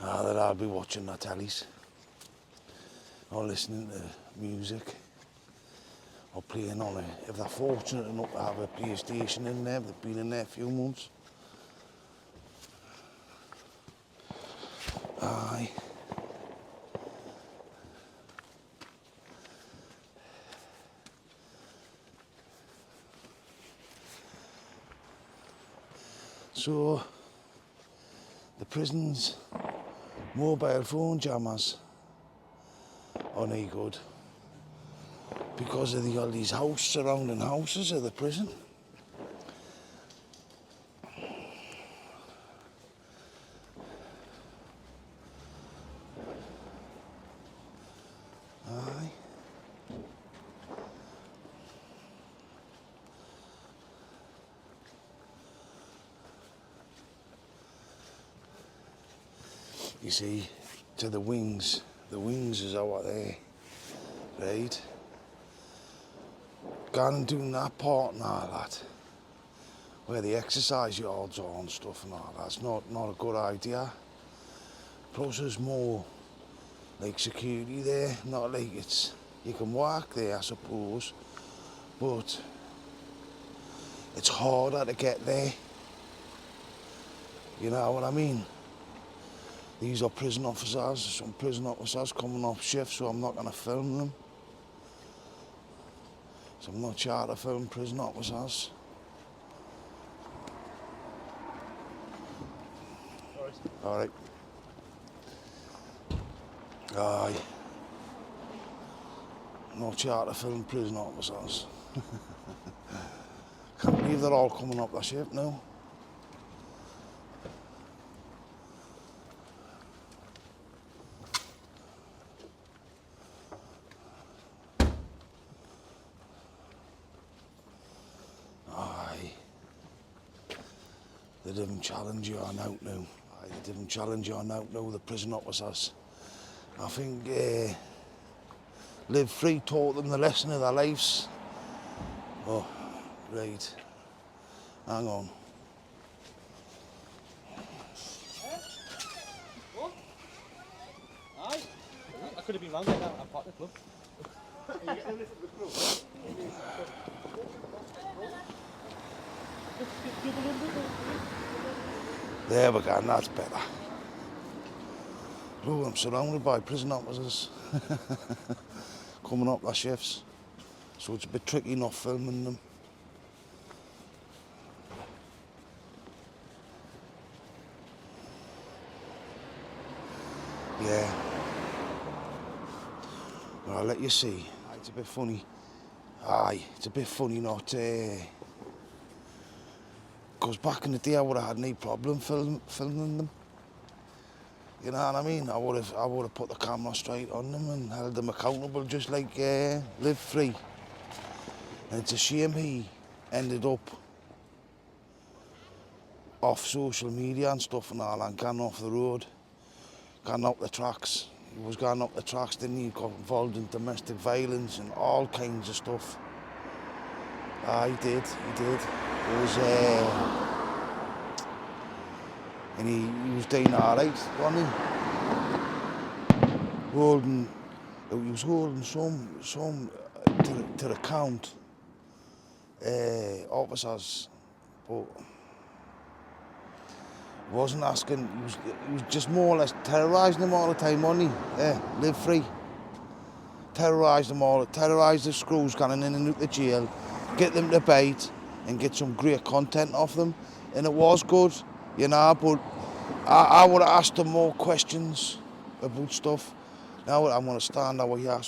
That I'll be watching the tellies, or listening to music, or playing on it. If they're fortunate enough to have a PlayStation in there, they've been in there a few months. Aye. So, the prison's mobile phone jammers are no good because of all these surrounding houses of the prison. Aye. You see, to the wings is over there, right? Going and doing that part and all that, where the exercise yards are and stuff and all that's not a good idea. Plus there's more like security there, not like you can walk there I suppose, but it's harder to get there. You know what I mean? These are prison officers, some prison officers coming off shift, so I'm not going to film them. So I'm not sure to film prison officers. All right. Aye. Not sure to film prison officers. Can't believe they're all coming up the shift now. They didn't challenge you on out now. They didn't challenge you on out now, the prison officers. I think Live Free taught them the lesson of their lives. Oh, right. Hang on. What? Aye. I could have been wrong there now. I'm part of the club. Are you getting this at the club? There we go, that's better. Look, I'm surrounded by prison officers coming up their shifts, so it's a bit tricky not filming them. Yeah. Well, I'll let you see. It's a bit funny. Aye, it's a bit funny not... Because back in the day I would have had no problem filming them. You know what I mean? I would have put the camera straight on them and held them accountable just like Live Free. And it's a shame he ended up off social media and stuff and all, and gone off the road, gone up the tracks. He was going up the tracks, didn't he? Got involved in domestic violence and all kinds of stuff. He did. It was, and he was doing all right, wasn't he? He was holding some to the count officers, but he wasn't asking. He was just more or less terrorising them all the time, wasn't he? Yeah, live free. Terrorise them all, terrorise the screws going in and out the jail, get them to bite and get some great content off them. And it was good, you know, but I would have asked them more questions about stuff. Now I'm going to stand over here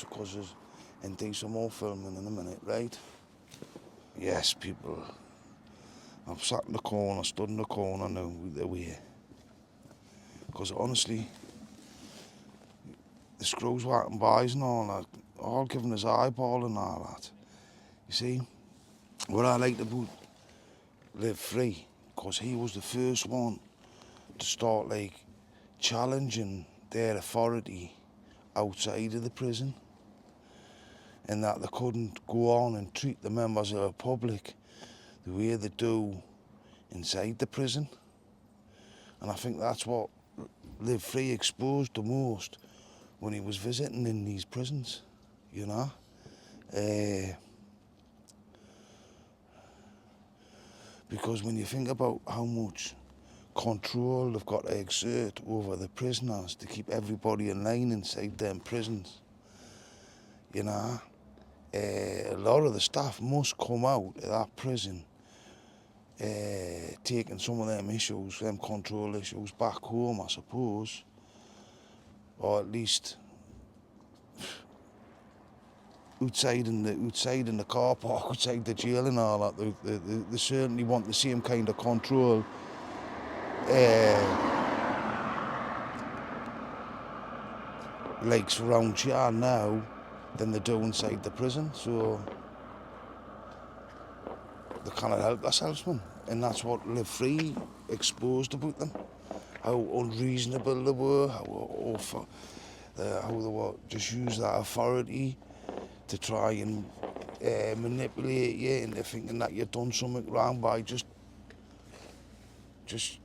and do some more filming in a minute, right? Yes, people. I'm sat in the corner, stood in the corner now with the way. Because honestly, the screws walking by and all that, all giving us eyeball and all that. You see, what I liked about Live Free, because he was the first one to start like challenging their authority outside of the prison, and that they couldn't go on and treat the members of the public the way they do inside the prison. And I think that's what Live Free exposed the most when he was visiting in these prisons, you know. Because when you think about how much control they've got to exert over the prisoners to keep everybody in line inside them prisons, you know, a lot of the staff must come out of that prison taking some of them issues, them control issues back home, I suppose, or at least outside in the car park, outside the jail and all that. They certainly want the same kind of control like around here now than they do inside the prison. So they cannot help themselves, man. And that's what Live Free exposed about them. How unreasonable they were, how they were just use that authority to try and manipulate you into thinking that you've done something wrong by just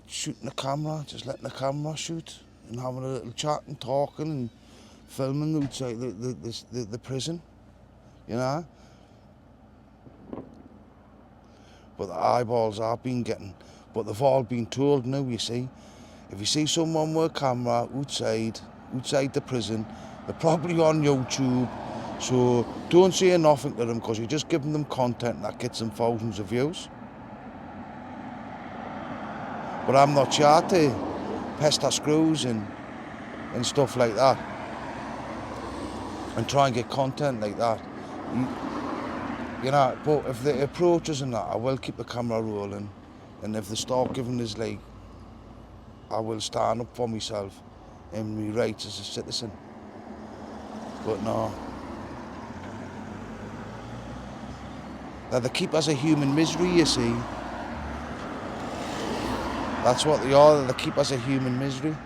shooting the camera, just letting the camera shoot and having a little chat and talking and filming outside the prison, you know. But the eyeballs I've been getting, but they've all been told now, you see. If you see someone with a camera outside the prison, they're probably on YouTube, so don't say nothing to them because you're just giving them content that gets them thousands of views. But I'm not here to pester screws and stuff like that and try and get content like that. You know, but if they approach us and that, I will keep the camera rolling, and if they start giving us like, I will stand up for myself and my rights as a citizen. But no. That they keep us a human misery, you see. That's what they are, they keep us a human misery.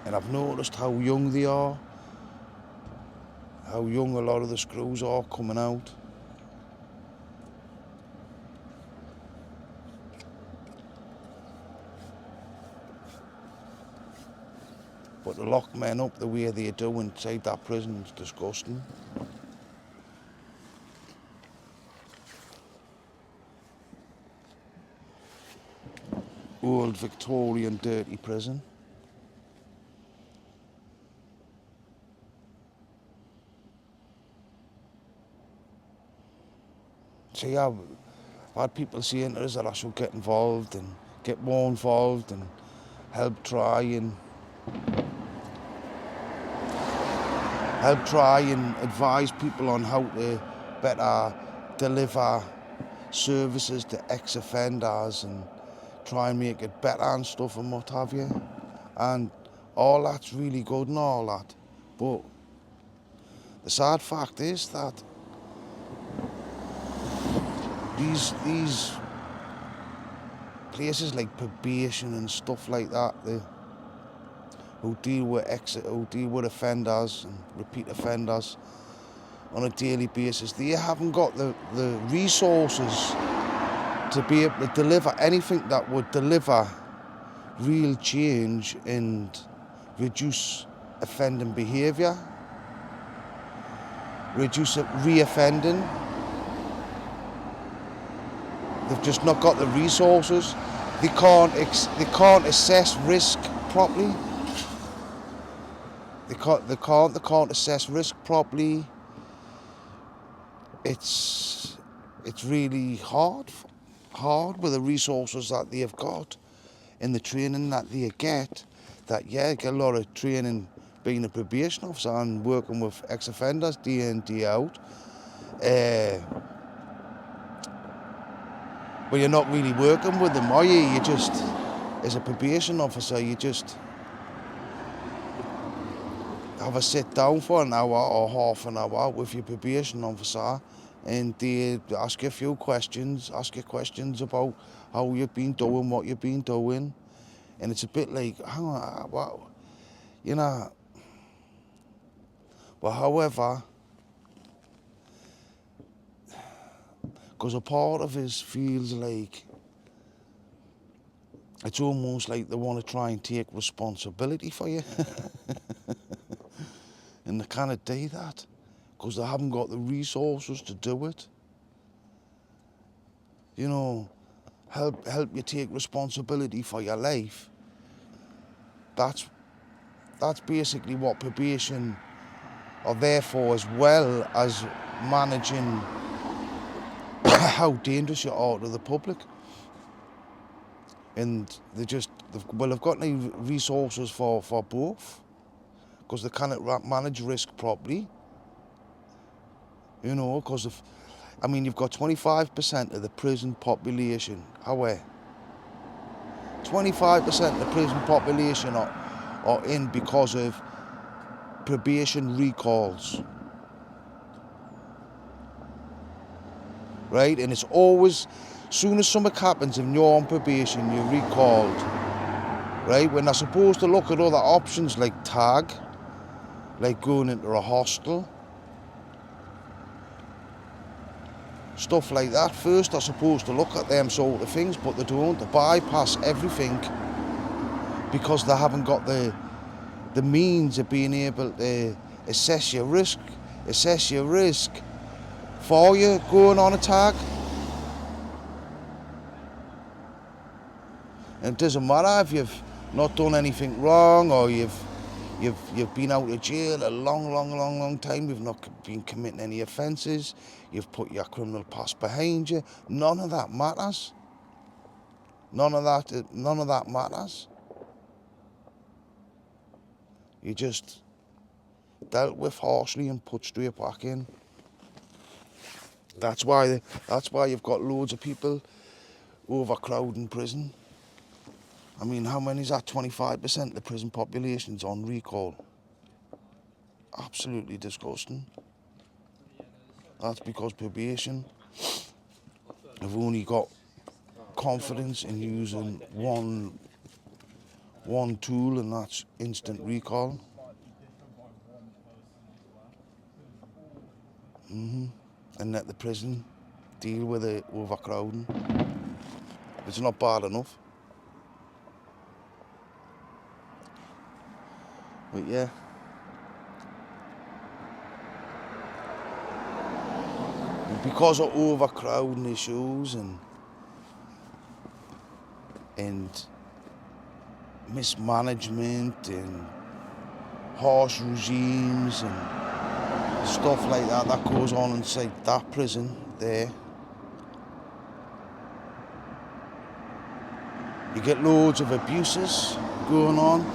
And I've noticed how young they are, how young a lot of the screws are coming out. But to lock men up the way they do inside that prison is disgusting. Old Victorian dirty prison. See, I've had people saying to us that I should get involved and get more involved and help try and advise people on how to better deliver services to ex-offenders and try and make it better and stuff and what have you. And all that's really good and all that, but the sad fact is that these places like probation and stuff like that, who deal with offenders and repeat offenders on a daily basis, they haven't got the resources to be able to deliver anything that would deliver real change and reduce offending behaviour, reduce re-offending. They've just not got the resources. They can't assess risk properly. They can't assess risk properly. It's really hard with the resources that they've got and the training that they get. Get a lot of training being a probation officer and working with ex-offenders day in, day out. But you're not really working with them, are you? You just, as a probation officer, you just have a sit down for an hour or half an hour with your probation officer, and they ask you a few questions, about how you've been doing, what you've been doing. And it's a bit like, hang on, wow, you know. But however, because a part of us feels like it's almost like they want to try and take responsibility for you. And they can't do that because they haven't got the resources to do it. You know, help you take responsibility for your life. That's basically what probation are there for, as well as managing how dangerous you are to the public. And they've got no resources for both, because they cannot manage risk properly. You know, because you've got 25% of the prison population. However, 25% of the prison population are in because of probation recalls. Right? And it's always, soon as something happens and you're on probation, you're recalled. Right? When they're supposed to look at other options like tag, like going into a hostel, stuff like that. First they're supposed to look at them sort of things, but they don't. They bypass everything because they haven't got the means of being able to assess your risk for you going on a tag. And it doesn't matter if you've not done anything wrong, or you've been out of jail a long time, you've not been committing any offences, you've put your criminal past behind you. None of that matters. None of that matters. You just dealt with harshly and put straight back in. That's why you've got loads of people overcrowding prison. I mean, how many is that? 25% of the prison population's on recall. Absolutely disgusting. That's because probation have only got confidence in using one tool, and that's instant recall. And let the prison deal with the overcrowding. It's not bad enough. But yeah. And because of overcrowding issues and mismanagement and harsh regimes and stuff like that goes on inside that prison there, you get loads of abuses going on.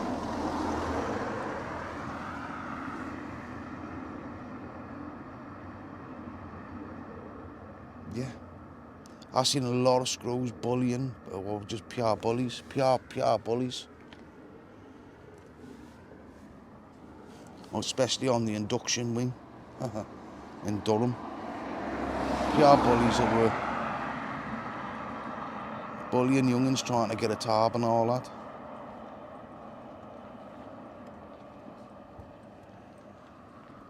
Yeah, I've seen a lot of screws bullying, or just PR bullies, PR bullies. Especially on the induction wing. in Durham. Pure bullies that were bullying youngins trying to get a tab and all that.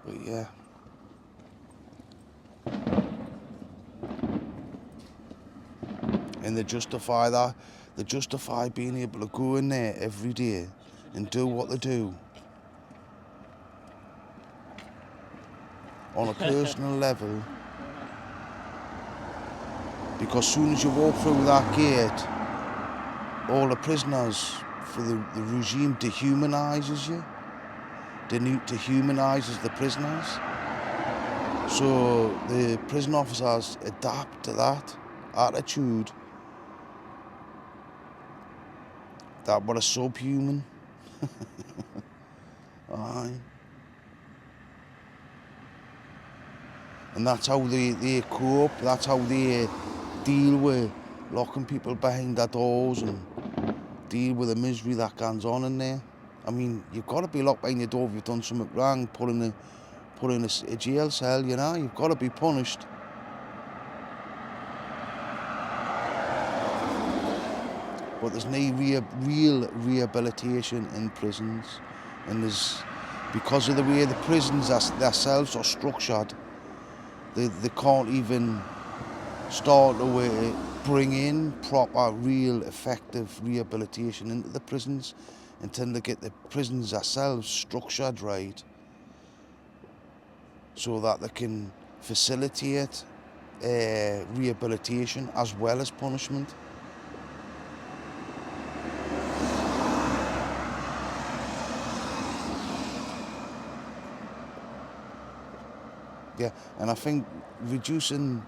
But yeah. And they justify that. They justify being able to go in there every day and do what they do on a personal level. Because soon as you walk through that gate, all the prisoners for the regime dehumanises you. Dehumanises the prisoners. So the prison officers adapt to that attitude that we're a subhuman. Aye. And that's how they cope, that's how they deal with locking people behind their doors and deal with the misery that goes on in there. I mean, you've got to be locked behind your door if you've done something wrong, put in a jail cell, you know, you've got to be punished. But there's no real rehabilitation in prisons, and because of the way the prisons themselves are structured, they can't even start to bring in proper, real, effective rehabilitation into the prisons until they get the prisons themselves structured right, so that they can facilitate rehabilitation as well as punishment. Yeah, and I think reducing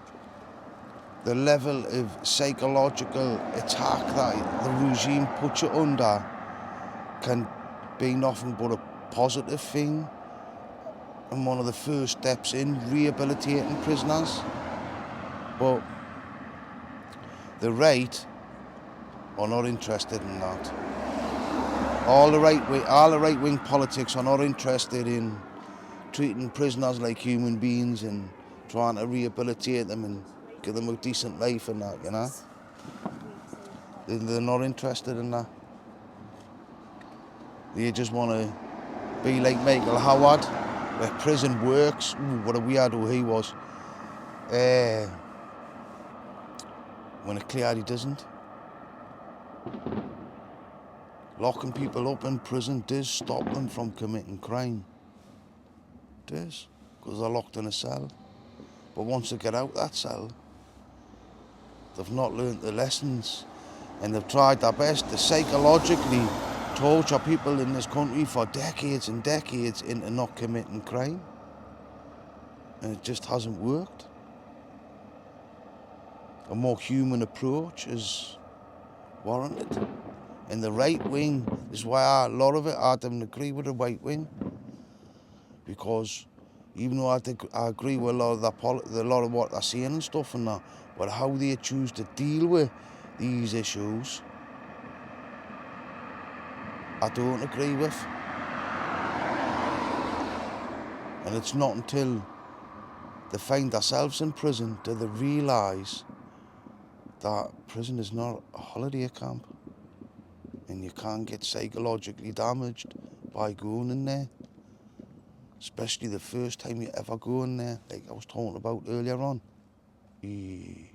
the level of psychological attack that the regime puts you under can be nothing but a positive thing, and one of the first steps in rehabilitating prisoners. But the right are not interested in that. All the right-wing politics are not interested in treating prisoners like human beings and trying to rehabilitate them and give them a decent life and that, you know. They're not interested in that. They just want to be like Michael Howard, where prison works. Ooh, what a weirdo he was. When it clearly doesn't. Locking people up in prison does stop them from committing crime. It does, because they're locked in a cell. But once they get out that cell, they've not learnt the lessons, and they've tried their best to psychologically torture people in this country for decades and decades into not committing crime. And it just hasn't worked. A more human approach is warranted. And the right wing is why a lot of it I don't agree with the right wing. Because even though I agree with a lot of what they're saying and stuff and that, but how they choose to deal with these issues, I don't agree with. And it's not until they find themselves in prison do they realise that prison is not a holiday camp, and you can't get psychologically damaged by going in there. Especially the first time you ever go in there, like I was talking about earlier on. And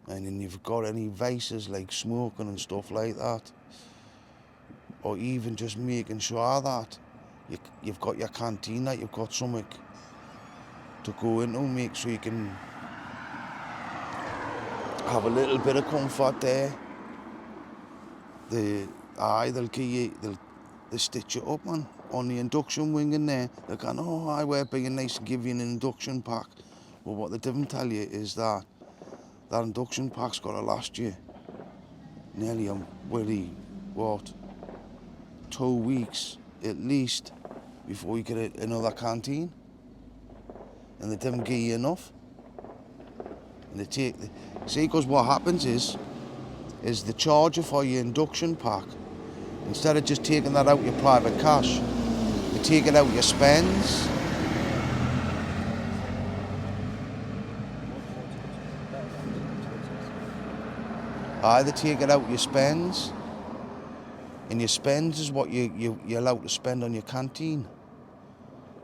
then you've got any vices like smoking and stuff like that, or even just making sure that you've got your canteen, that you've got something to go into, make sure you can have a little bit of comfort there. They'll stitch you up, man, on the induction wing in there. They're going, oh, we're being nice and give you an induction pack. But what they didn't tell you is that induction pack's got to last you nearly 2 weeks at least before you get another canteen. And they didn't give you enough. And because what happens is the charger for your induction pack Instead of just taking that out your private cash, you take it out your spends. Either take it out your spends, and your spends is what you're allowed to spend on your canteen.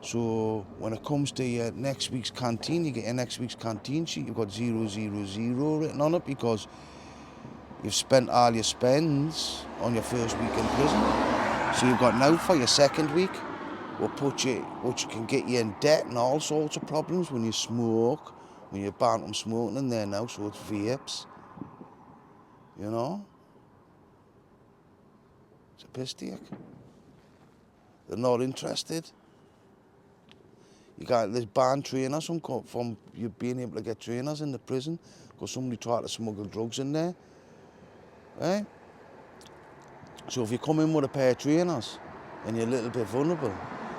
So when it comes to your next week's canteen, you get your next week's canteen sheet, you've got 000 written on it because you've spent all your spends on your first week in prison. So you've got now for your second week, which can get you in debt and all sorts of problems when you smoke, when you're banned from smoking in there now, so it's vapes. You know? It's a piss take. They're not interested. You can't, there's banned trainers from you being able to get trainers in the prison because somebody tried to smuggle drugs in there. Right? So if you come in with a pair of trainers and you're a little bit vulnerable,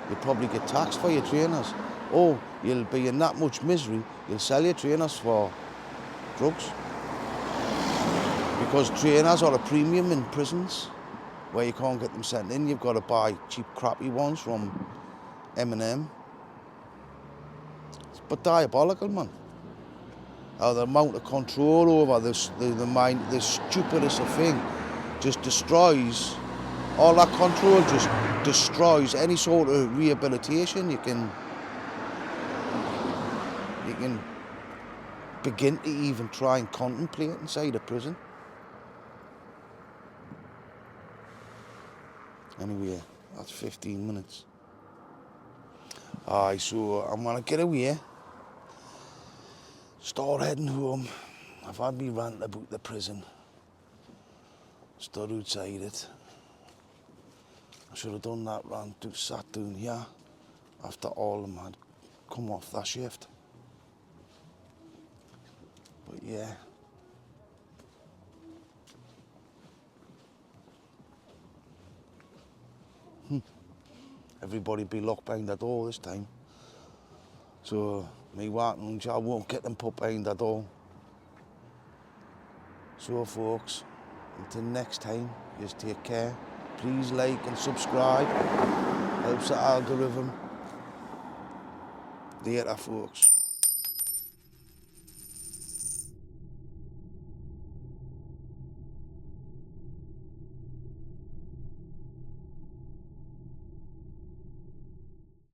you'll probably get taxed for your trainers. Or you'll be in that much misery, you'll sell your trainers for drugs. Because trainers are a premium in prisons where you can't get them sent in. You've got to buy cheap, crappy ones from M&M. But diabolical, man. How the amount of control over the mind, the stupidest of thing, just destroys, all that control just destroys any sort of rehabilitation you can begin to even try and contemplate inside a prison. Anyway, that's 15 minutes. Aye, so I'm gonna get away. Start heading home. I've had me rant about the prison. Stood outside it. I should have done that rant, sat down here after all of them had come off that shift. But yeah. Everybody be locked behind the door this time. So me walking, I won't get them put behind the door. So folks, until next time, just take care. Please like and subscribe. Helps the algorithm. Later folks.